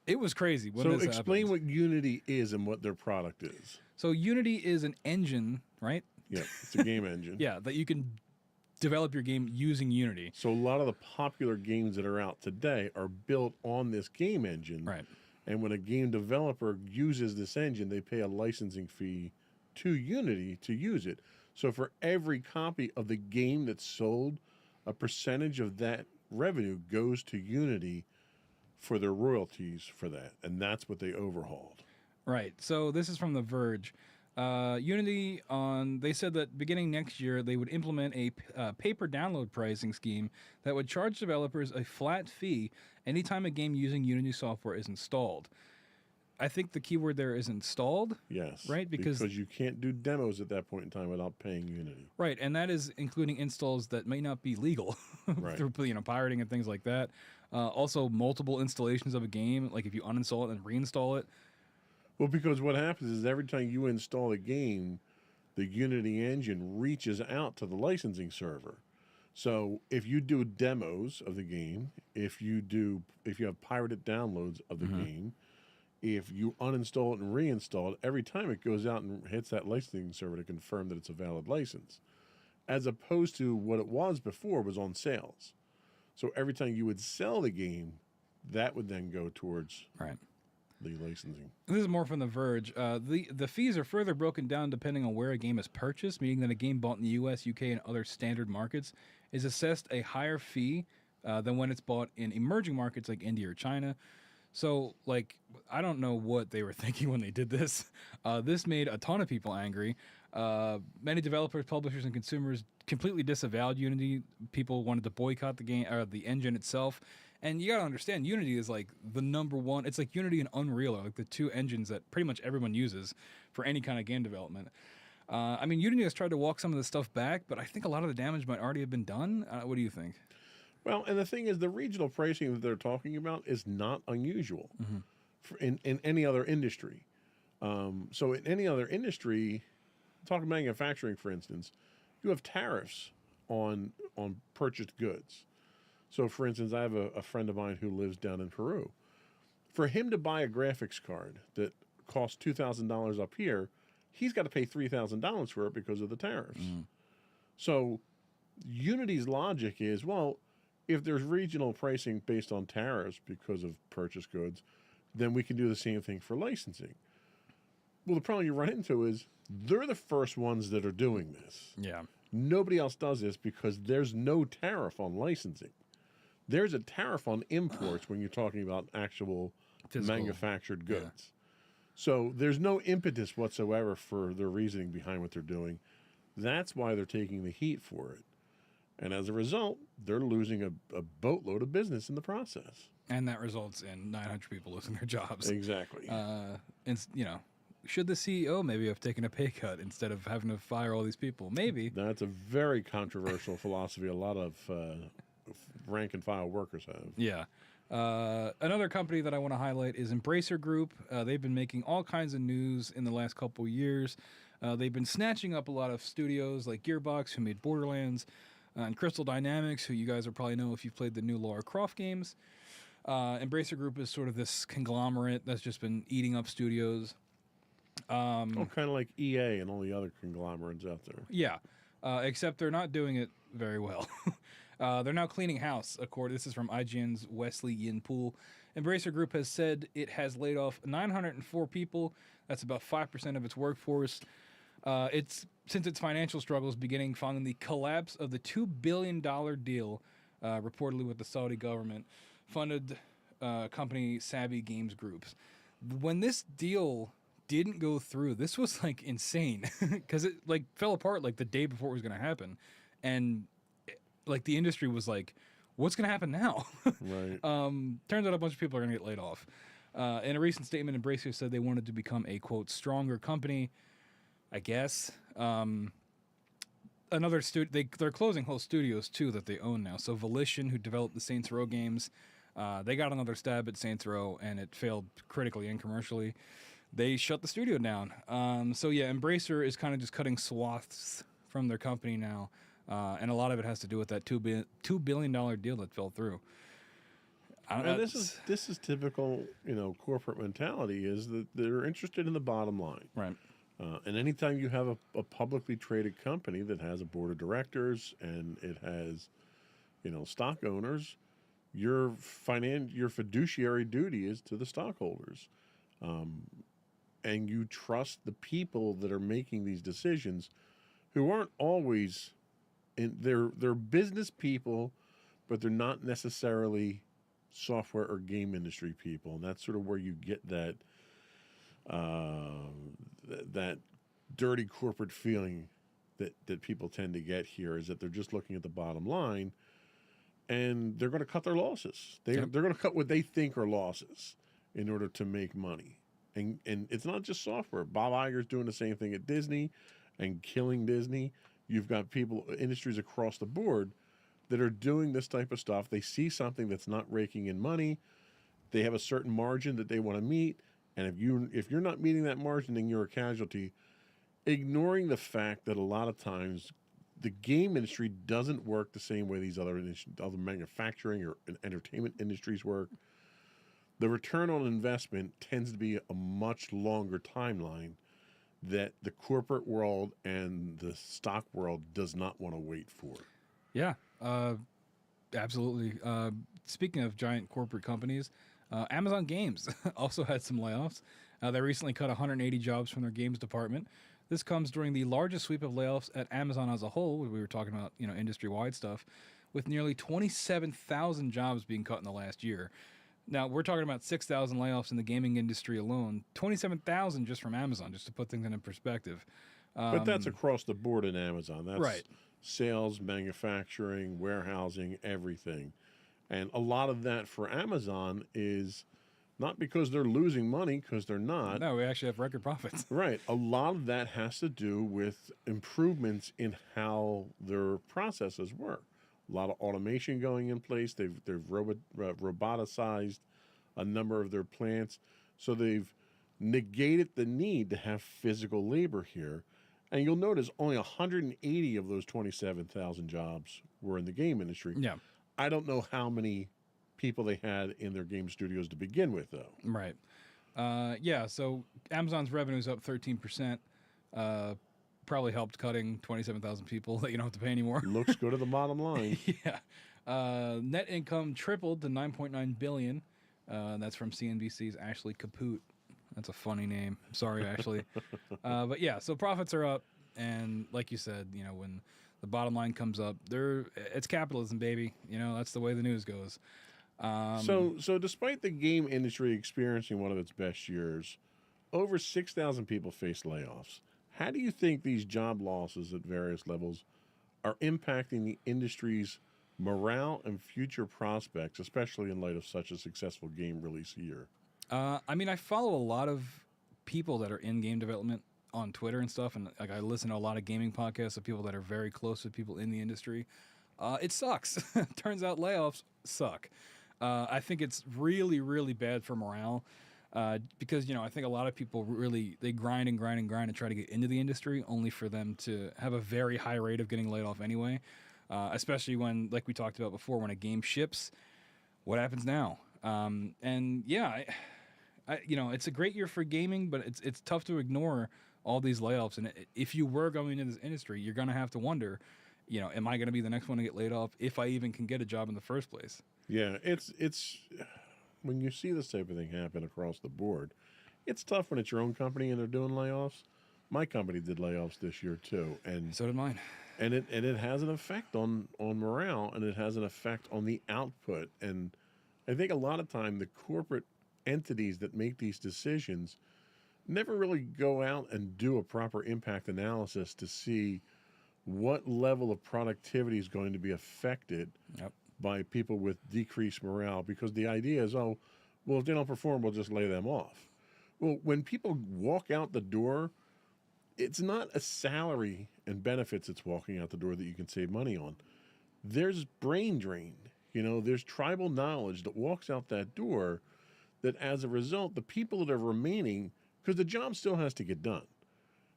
it was crazy when this explain happened. what Unity is and what their product is. So Unity is an engine, right? Yeah, it's a game engine. Yeah, that you can develop your game using Unity. So a lot of the popular games that are out today are built on this game engine. Right. And when a game developer uses this engine, they pay a licensing fee to Unity to use it. So for every copy of the game that's sold, a percentage of that revenue goes to Unity for their royalties for that. And that's what they overhauled. Right. So this is from The Verge. Unity, they said that beginning next year, they would implement a pay-per download pricing scheme that would charge developers a flat fee anytime a game using Unity software is installed. I think the keyword there is installed. Yes. Right? Because you can't do demos at that point in time without paying Unity. Right, and that is including installs that may not be legal Right. through pirating and things like that. Also, multiple installations of a game, like if you uninstall it and reinstall it. Well, because what happens is every time you install a game, the Unity engine reaches out to the licensing server. So if you do demos of the game, if you have pirated downloads of the game, if you uninstall it and reinstall it, every time it goes out and hits that licensing server to confirm that it's a valid license, as opposed to what it was before was on sales. So every time you would sell the game, that would then go towards Right. the licensing. This is more from The Verge. The fees are further broken down depending on where a game is purchased, meaning that a game bought in the U.S., U.K., and other standard markets is assessed a higher fee than when it's bought in emerging markets like India or China. So, like, I don't know what they were thinking when they did this. This made a ton of people angry. Many developers, publishers, and consumers completely disavowed Unity. People wanted to boycott the game, or the engine itself. And you got to understand, Unity is like the number one. It's like Unity and Unreal are like the two engines that pretty much everyone uses for any kind of game development. I mean, Unity has tried to walk some of this stuff back, but I think a lot of the damage might already have been done. What do you think? Well, and the thing is, the regional pricing that they're talking about is not unusual in any other industry. So in any other industry, talking manufacturing, for instance, you have tariffs on purchased goods. So, for instance, I have a friend of mine who lives down in Peru. For him to buy a graphics card that costs $2,000 up here, he's got to pay $3,000 for it because of the tariffs. So Unity's logic is, well, if there's regional pricing based on tariffs because of purchased goods, then we can do the same thing for licensing. Well, the problem you run into is they're the first ones that are doing this. Yeah. Nobody else does this because there's no tariff on licensing. There's a tariff on imports when you're talking about actual Physical. manufactured goods. So there's no impetus whatsoever for their reasoning behind what they're doing. That's why they're taking the heat for it. And as a result, they're losing a boatload of business in the process. And that results in 900 people losing their jobs. Exactly. And, you know, should the CEO maybe have taken a pay cut instead of having to fire all these people? Maybe. That's a very controversial philosophy a lot of rank and file workers have. Yeah. Another company that I want to highlight is Embracer Group. They've been making all kinds of news in the last couple years. They've been snatching up a lot of studios like Gearbox, who made Borderlands, and Crystal Dynamics, who you guys will probably know if you've played the new Lara Croft games. Embracer Group is sort of this conglomerate that's just been eating up studios. Kind of like EA and all the other conglomerates out there. Yeah, except they're not doing it very well. They're now cleaning house. This is from IGN's Wesley Yin-Poole. Embracer Group has said it has laid off 904 people. That's about 5% of its workforce. Since its financial struggles beginning following the collapse of the $2 billion deal, reportedly with the Saudi government, funded company Savvy Games Groups. When this deal didn't go through, this was like insane because it like fell apart like the day before it was going to happen, and like the industry was like, "What's going to happen now?" Right. Turns out a bunch of people are going to get laid off. In a recent statement, Embracer said they wanted to become a quote stronger company. I guess another they're closing whole studios too that they own now. So Volition, who developed the Saints Row games, they got another stab at Saints Row and it failed critically and commercially. They shut the studio down. So yeah, Embracer is kind of just cutting swaths from their company now, and a lot of it has to do with that $2 billion deal that fell through. And this is typical, corporate mentality is that they're interested in the bottom line. Right. And anytime you have a publicly traded company that has a board of directors and it has, stock owners, your fiduciary duty is to the stockholders. And you trust the people that are making these decisions who aren't always they're business people, but they're not necessarily software or game industry people. And that's sort of where you get that that dirty corporate feeling that people tend to get here, is that they're just looking at the bottom line and they're going to cut their losses. They're going to cut what they think are losses in order to make money. And it's not just software. Bob Iger's doing the same thing at Disney and killing Disney. You've got industries across the board that are doing this type of stuff. They see something that's not raking in money. They have a certain margin that they want to meet. And if you're not meeting that margin, then you're a casualty. Ignoring the fact that a lot of times the game industry doesn't work the same way these other manufacturing or entertainment industries work. the return on investment tends to be a much longer timeline that the corporate world and the stock world does not want to wait for. Yeah, absolutely. Speaking of giant corporate companies, Amazon Games also had some layoffs. They recently cut 180 jobs from their games department. This comes during the largest sweep of layoffs at Amazon as a whole. We were talking about, industry-wide stuff, with nearly 27,000 jobs being cut in the last year. Now, we're talking about 6,000 layoffs in the gaming industry alone, 27,000 just from Amazon, just to put things in perspective. But that's across the board in Amazon. That's Right. sales, manufacturing, warehousing, everything. And a lot of that for Amazon is not because they're losing money, because they're not. No, we actually have record profits. Right. A lot of that has to do with improvements in how their processes work. A lot of automation going in place. They've roboticized a number of their plants. So they've negated the need to have physical labor here. And you'll notice only 180 of those 27,000 jobs were in the game industry. Yeah. I don't know how many people they had in their game studios to begin with, though. Right. Yeah, so Amazon's revenue is up 13%. Probably helped cutting 27,000 people that you don't have to pay anymore. Looks good at the bottom line. Yeah. Net income tripled to $9.9 billion. That's from CNBC's Ashley Kaput. That's a funny name. Sorry, Ashley. But yeah, so profits are up. And like you said, when the bottom line comes up, it's capitalism, baby. That's the way the news goes. So despite the game industry experiencing one of its best years, over 6,000 people face layoffs. How do you think these job losses at various levels are impacting the industry's morale and future prospects, especially in light of such a successful game release year? I follow a lot of people that are in game development on Twitter and stuff, and I listen to a lot of gaming podcasts of people that are very close with people in the industry. It sucks. Turns out layoffs suck. I think it's really, really bad for morale. Because I think a lot of people they grind and grind and grind and try to get into the industry, only for them to have a very high rate of getting laid off anyway. Especially when, like we talked about before, when a game ships, what happens now? And yeah, it's a great year for gaming, but it's tough to ignore all these layoffs. And if you were going into this industry, you're gonna have to wonder, am I gonna be the next one to get laid off if I even can get a job in the first place? Yeah, it's when you see this type of thing happen across the board, it's tough when it's your own company and they're doing layoffs. My company did layoffs this year too, and So did mine. and it has an effect on morale, and it has an effect on the output. And I think a lot of time the corporate entities that make these decisions never really go out and do a proper impact analysis to see what level of productivity is going to be affected Yep. by people with decreased morale, because the idea is, oh, well, if they don't perform, we'll just lay them off. Well, when people walk out the door, it's not a salary and benefits that's walking out the door that you can save money on. There's brain drain. There's tribal knowledge that walks out that door that as a result, the people that are remaining, because the job still has to get done,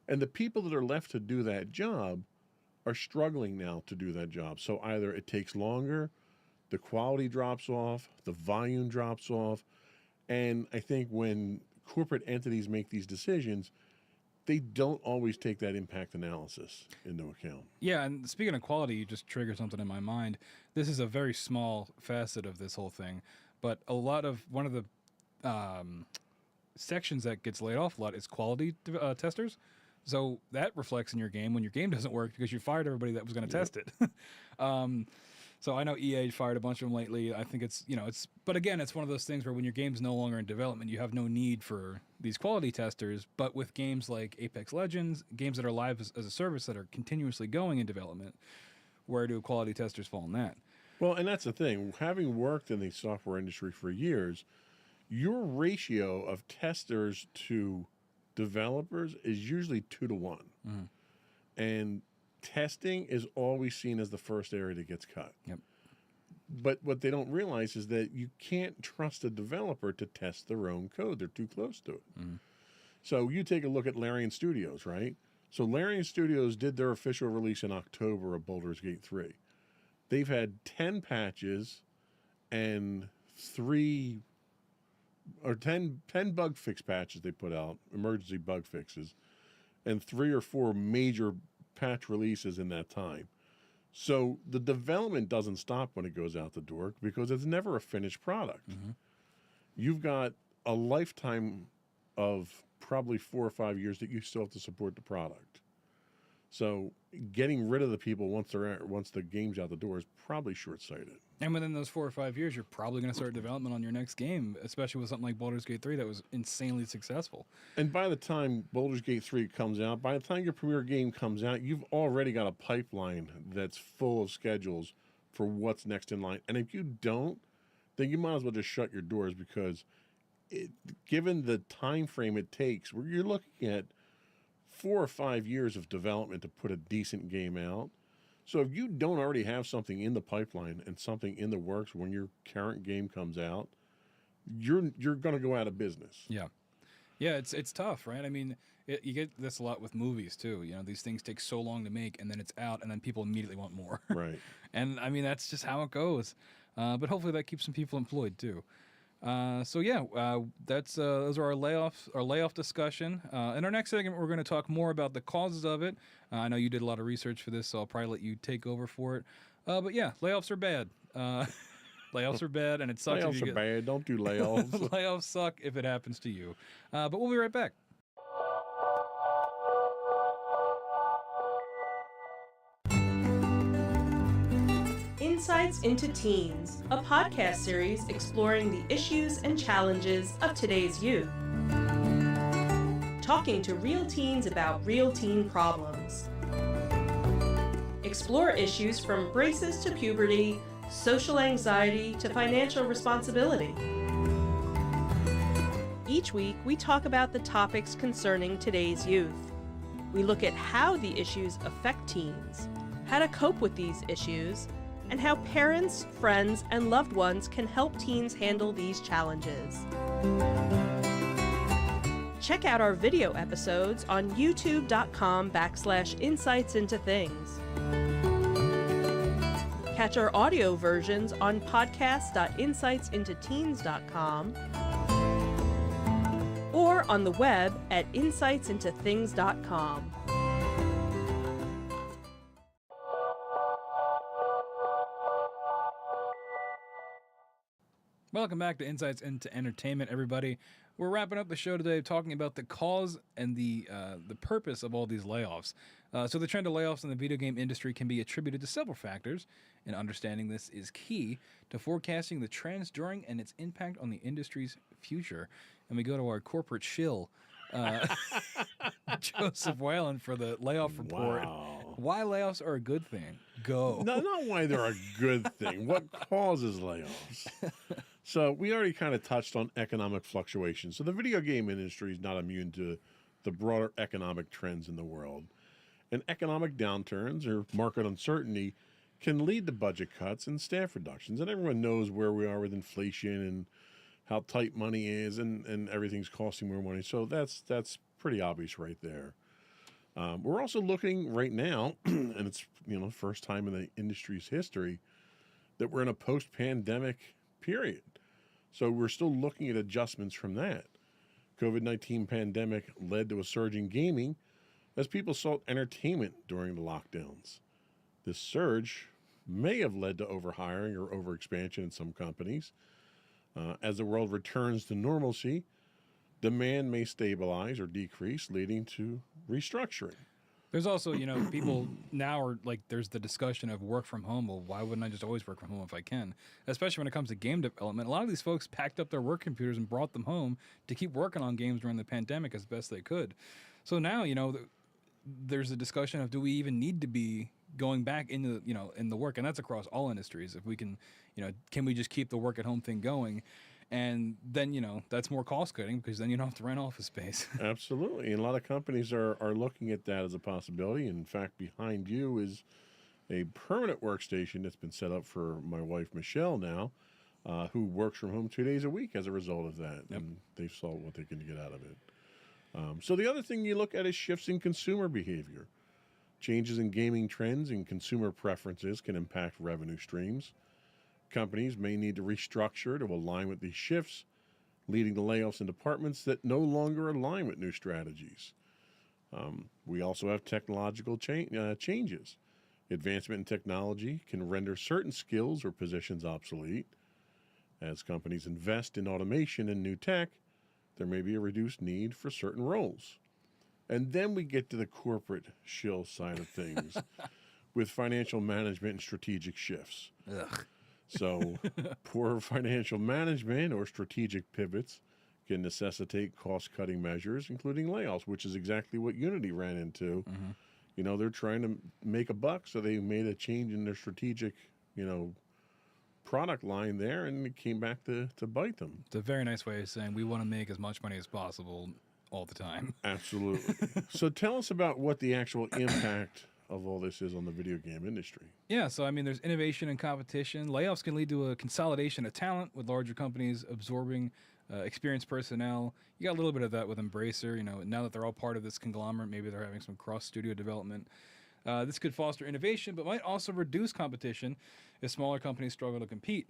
and the people that are left to do that job are struggling now to do that job. So either it takes longer, the quality drops off, the volume drops off. And I think when corporate entities make these decisions, they don't always take that impact analysis into account. Yeah, and speaking of quality, you just triggered something in my mind. This is a very small facet of this whole thing, but one of the sections that gets laid off a lot is quality testers. So that reflects in your game when your game doesn't work because you fired everybody that was going to test it. So I know EA fired a bunch of them lately. I think but again, it's one of those things where when your game's no longer in development, you have no need for these quality testers. But with games like Apex Legends, games that are live as a service that are continuously going in development, where do quality testers fall in that? Well, and that's the thing. Having worked in the software industry for years, your ratio of testers to developers is usually 2 to 1. Mhm. And testing is always seen as the first area that gets cut. Yep. But what they don't realize is that you can't trust a developer to test their own code. They're too close to it. Mhm. So you take a look at Larian Studios, right? So Larian Studios did their official release in October of Baldur's Gate 3. They've had 10 patches and 3 or 10 bug fix patches they put out, emergency bug fixes, and 3 or 4 major patch releases in that time. So the development doesn't stop when it goes out the door because it's never a finished product. You've got a lifetime of probably 4 or 5 years that you still have to support the product. So getting rid of the people once the game's out the door is probably short-sighted. And within those 4 or 5 years, you're probably going to start development on your next game, especially with something like Baldur's Gate 3 that was insanely successful. And by the time Baldur's Gate 3 comes out, by the time your premier game comes out, you've already got a pipeline that's full of schedules for what's next in line. And if you don't, then you might as well just shut your doors because given the time frame it takes, where you're looking at 4 or 5 years of development to put a decent game out. So if you don't already have something in the pipeline and something in the works when your current game comes out, you're going to go out of business. Yeah. Yeah, it's tough, right? I mean, you get this a lot with movies too. You know, these things take so long to make, and then it's out, and then people immediately want more. Right. And I mean, that's just how it goes. But hopefully that keeps some people employed too. So yeah, that's those are our layoff discussion. In our next segment, we're going to talk more about the causes of it. I know you did a lot of research for this, so I'll probably let you take over for it. But yeah, layoffs are bad. Layoffs are bad, and it sucks. Layoffs are bad. Don't do layoffs. Layoffs suck if it happens to you. But we'll be right back. Insights into Teens, a podcast series exploring the issues and challenges of today's youth. Talking to real teens about real teen problems. Explore issues from braces to puberty, social anxiety to financial responsibility. Each week, we talk about the topics concerning today's youth. We look at how the issues affect teens, how to cope with these issues, and how parents, friends, and loved ones can help teens handle these challenges. Check out our video episodes on youtube.com/insightsintothings. Catch our audio versions on podcast.insightsintoteens.com or on the web at insightsintothings.com. Welcome back to Insights into Entertainment, everybody. We're wrapping up the show today talking about the cause and the purpose of all these layoffs. So the trend of layoffs in the video game industry can be attributed to several factors, and understanding this is key to forecasting the trends during and its impact on the industry's future. And we go to our corporate shill, Joseph Whalen, for the layoff report. Wow. Why layoffs are a good thing. Go. No, not why they're a good thing. What causes layoffs? So we already kind of touched on economic fluctuations. So the video game industry is not immune to the broader economic trends in the world. And economic downturns or market uncertainty can lead to budget cuts and staff reductions. And everyone knows where we are with inflation and how tight money is and everything's costing more money. So that's pretty obvious right there. We're also looking right now, and it's first time in the industry's history, that we're in a post-pandemic period. So we're still looking at adjustments from that. COVID-19 pandemic led to a surge in gaming as people sought entertainment during the lockdowns. This surge may have led to overhiring or overexpansion in some companies. As the world returns to normalcy, demand may stabilize or decrease, leading to restructuring. There's also, people now are like, there's the discussion of work from home. Well, why wouldn't I just always work from home if I can? Especially when it comes to game development. A lot of these folks packed up their work computers and brought them home to keep working on games during the pandemic as best they could. So now, there's a discussion of, do we even need to be going back into, in the work? And that's across all industries. If we can, can we just keep the work at home thing going? And then, that's more cost cutting because then you don't have to rent office space. Absolutely. And a lot of companies are looking at that as a possibility. In fact, behind you is a permanent workstation that's been set up for my wife, Michelle, now, who works from home 2 days a week as a result of that. Yep. And they've saw what they can get out of it. So the other thing you look at is shifts in consumer behavior. Changes in gaming trends and consumer preferences can impact revenue streams. Companies may need to restructure to align with these shifts leading to layoffs in departments that no longer align with new strategies. We also have technological changes. Advancement in technology can render certain skills or positions obsolete. As companies invest in automation and new tech, there may be a reduced need for certain roles. And then we get to the corporate shill side of things with financial management and strategic shifts. Ugh. So, poor financial management or strategic pivots can necessitate cost-cutting measures, including layoffs, which is exactly what Unity ran into. Mm-hmm. You know, they're trying to make a buck, so they made a change in their strategic, product line there, and it came back to bite them. It's a very nice way of saying we want to make as much money as possible all the time. Absolutely. So tell us about what the actual impact of all this is on the video game industry. Yeah, so I mean, there's innovation and competition. Layoffs can lead to a consolidation of talent, with larger companies absorbing experienced personnel. You got a little bit of that with Embracer. Now that they're all part of this conglomerate, maybe they're having some cross-studio development. This could foster innovation, but might also reduce competition if smaller companies struggle to compete,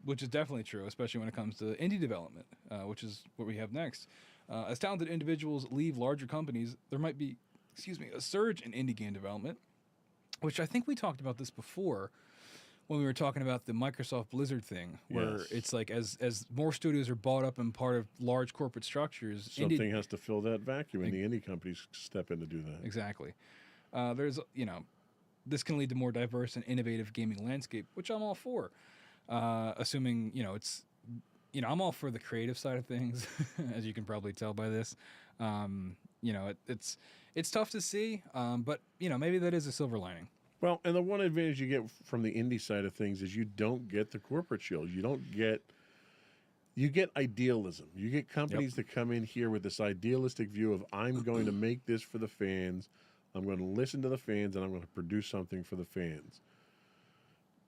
which is definitely true, especially when it comes to indie development, which is what we have next. As talented individuals leave larger companies, there might be, a surge in indie game development, which I think we talked about this before when we were talking about the Microsoft Blizzard thing, where Yes. it's like as more studios are bought up and part of large corporate structures, Something has to fill that vacuum, and the indie companies step in to do that. Exactly. There's, this can lead to more diverse and innovative gaming landscape, which I'm all for. Assuming, it's, I'm all for the creative side of things, as you can probably tell by this. It's tough to see, but, maybe that is a silver lining. Well, and the one advantage you get from the indie side of things is you don't get the corporate shield. You get idealism. You get companies that come in here with this idealistic view of, I'm going to make this for the fans. I'm going to listen to the fans, and I'm going to produce something for the fans.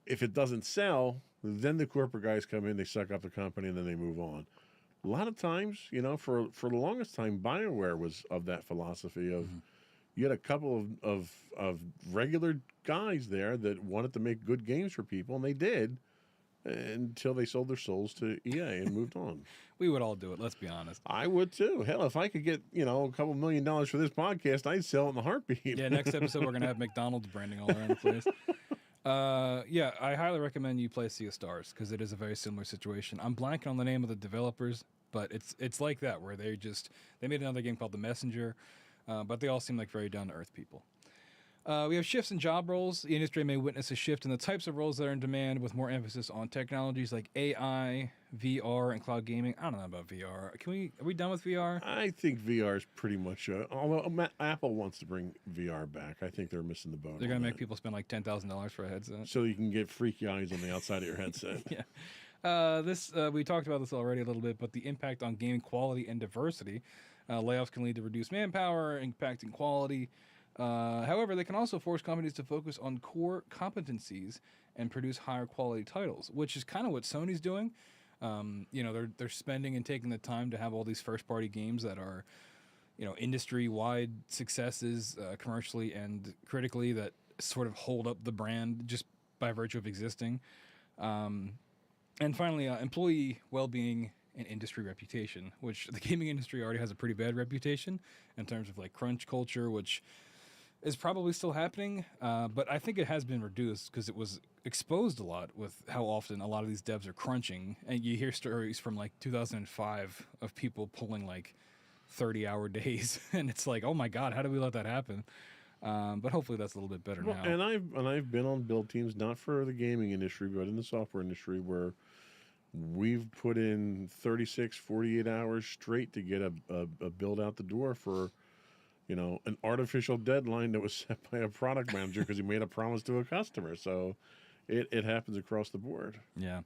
If it doesn't sell, then the corporate guys come in, they suck up the company, and then they move on. A lot of times, for the longest time, BioWare was of that philosophy of, you had a couple of regular guys there that wanted to make good games for people, and they did, until they sold their souls to EA and moved on. We would all do it, let's be honest. I would too. Hell, if I could get, a couple $1 million for this podcast, I'd sell it in a heartbeat. Yeah, next episode we're going to have McDonald's branding all around the place. Yeah, I highly recommend you play Sea of Stars, because it is a very similar situation. I'm blanking on the name of the developers, but it's like that, where they made another game called The Messenger, but they all seem like very down-to-earth people. We have shifts in job roles. The industry may witness a shift in the types of roles that are in demand, with more emphasis on technologies like AI, VR, and cloud gaming. I don't know about VR. Are we done with VR? I think VR is pretty much, although Apple wants to bring VR back, I think they're missing the boat. They're going on to make that. people spend like $10,000 for a headset. So you can get freaky eyes on the outside of your headset. Yeah. We talked about this already a little bit, but the impact on gaming quality and diversity. Layoffs can lead to reduced manpower, impacting quality. However, they can also force companies to focus on core competencies and produce higher quality titles, which is kind of what Sony's doing. They're spending and taking the time to have all these first party games that are, industry-wide successes commercially and critically, that sort of hold up the brand just by virtue of existing. And finally, employee well-being and industry reputation, which the gaming industry already has a pretty bad reputation in terms of like crunch culture, which is probably still happening, but I think it has been reduced because it was exposed a lot with how often a lot of these devs are crunching. And you hear stories from like 2005 of people pulling like 30-hour days, and it's like, oh my God, how did we let that happen? But hopefully that's a little bit better now. And I've been on build teams, not for the gaming industry, but in the software industry, where we've put in 36, 48 hours straight to get a build out the door for, an artificial deadline that was set by a product manager because he made a promise to a customer. So it happens across the board. Yeah.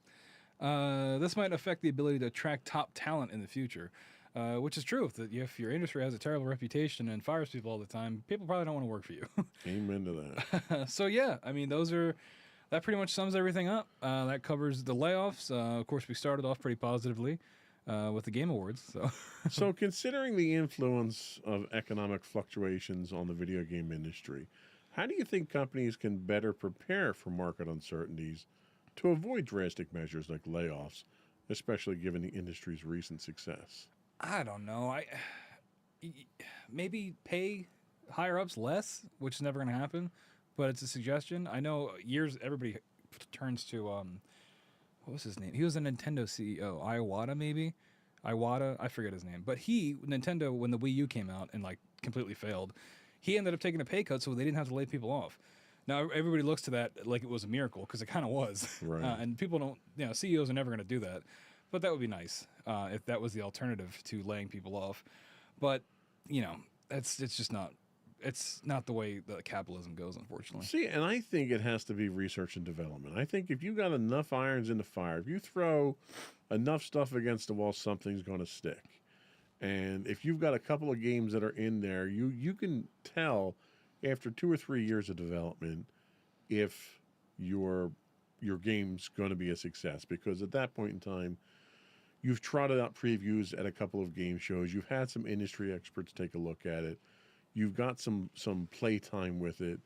This might affect the ability to attract top talent in the future, which is true. If your industry has a terrible reputation and fires people all the time, people probably don't want to work for you. Amen to that. So, yeah, I mean, that pretty much sums everything up. That covers the layoffs. Of course, we started off pretty positively with the Game Awards. So considering the influence of economic fluctuations on the video game industry, how do you think companies can better prepare for market uncertainties to avoid drastic measures like layoffs especially given the industry's recent success. I don't know. Maybe pay higher ups less, which is never going to happen, but it's a suggestion. I know everybody turns to what was his name? He was a Nintendo CEO, Iwata maybe. Iwata, I forget his name, but Nintendo, when the Wii U came out and like completely failed, he ended up taking a pay cut so they didn't have to lay people off. Now everybody looks to that like it was a miracle because it kind of was, Right. And people don't. CEOs are never going to do that, but that would be nice if that was the alternative to laying people off. But it's just not. It's not the way that capitalism goes, unfortunately. See, and I think it has to be research and development. I think if you got enough irons in the fire, if you throw enough stuff against the wall, something's going to stick. And if you've got a couple of games that are in there, you can tell after 2 or 3 years of development if your game's going to be a success, because at that point in time, you've trotted out previews at a couple of game shows, you've had some industry experts take a look at it, you've got some play time with it,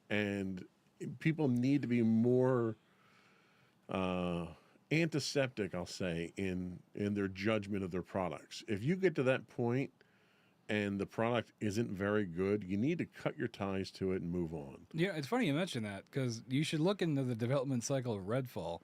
and people need to be more antiseptic, I'll say, in their judgment of their products. If you get to that point and the product isn't very good, you need to cut your ties to it and move on. Yeah, it's funny you mention that because you should look into the development cycle of Redfall.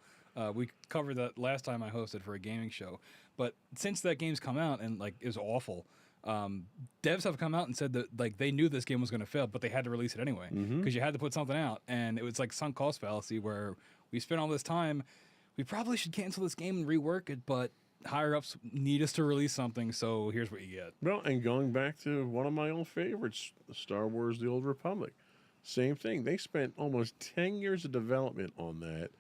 We covered that last time I hosted for a gaming show, but since that game's come out and like is awful, devs have come out and said that like they knew this game was going to fail, but they had to release it anyway because you had to put something out, and it was like sunk cost fallacy where we spent all this time. We probably should cancel this game and rework it, but higher ups need us to release something, so here's what you get. Well, and going back to one of my old favorites, Star Wars: The Old Republic, same thing. They spent almost 10 years of development on that,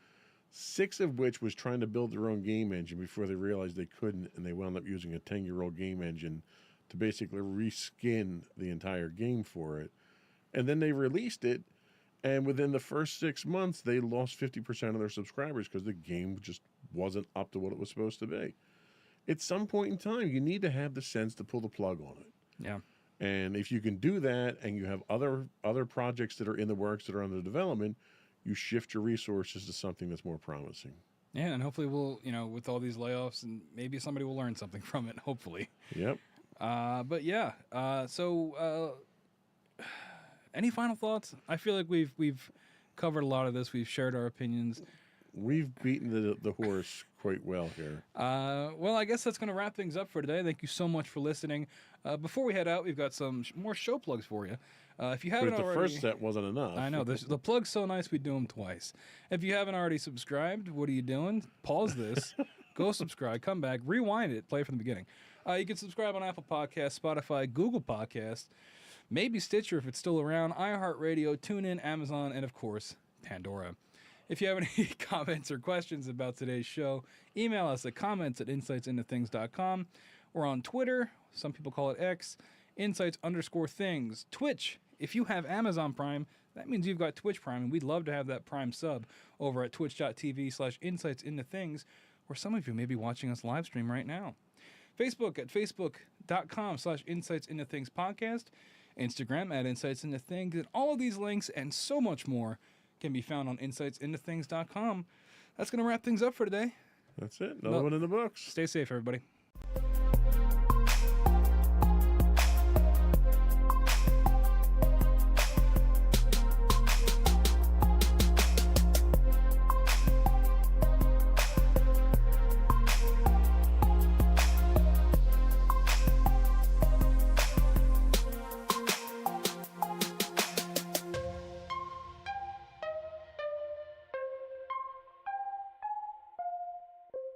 6 of which was trying to build their own game engine before they realized they couldn't, and they wound up using a 10-year-old game engine to basically reskin the entire game for it. And then they released it, and within the first 6 months, they lost 50% of their subscribers because the game just wasn't up to what it was supposed to be. At some point in time, you need to have the sense to pull the plug on it. Yeah. And if you can do that, and you have other projects that are in the works that are under development, you shift your resources to something that's more promising. Yeah, and hopefully we'll, with all these layoffs, and maybe somebody will learn something from it, hopefully. Yep. But yeah, so any final thoughts? I feel like we've covered a lot of this. We've shared our opinions. We've beaten the horse quite well here. Well, I guess that's going to wrap things up for today. Thank you so much for listening. Before we head out, we've got some more show plugs for you. If you haven't But the already, first set wasn't enough. I know the plug's so nice we do them twice. If you haven't already subscribed, what are you doing? Pause this, go subscribe, come back, rewind it, play from the beginning. You can subscribe on Apple Podcasts, Spotify, Google Podcasts, maybe Stitcher if it's still around, iHeartRadio, TuneIn, Amazon, and of course Pandora. If you have any comments or questions about today's show, email us at comments@insightsintothings.com. We're on Twitter, some people call it X, insights_things. Twitch, if you have Amazon Prime, that means you've got Twitch Prime, and we'd love to have that Prime sub over at twitch.tv/insightsintothings, where some of you may be watching us live stream right now. Facebook at facebook.com/insightsintothingspodcast, Instagram at insightsintothings, and all of these links and so much more can be found on insightsintothings.com. That's going to wrap things up for today. That's it. Another one in the books. Stay safe, everybody.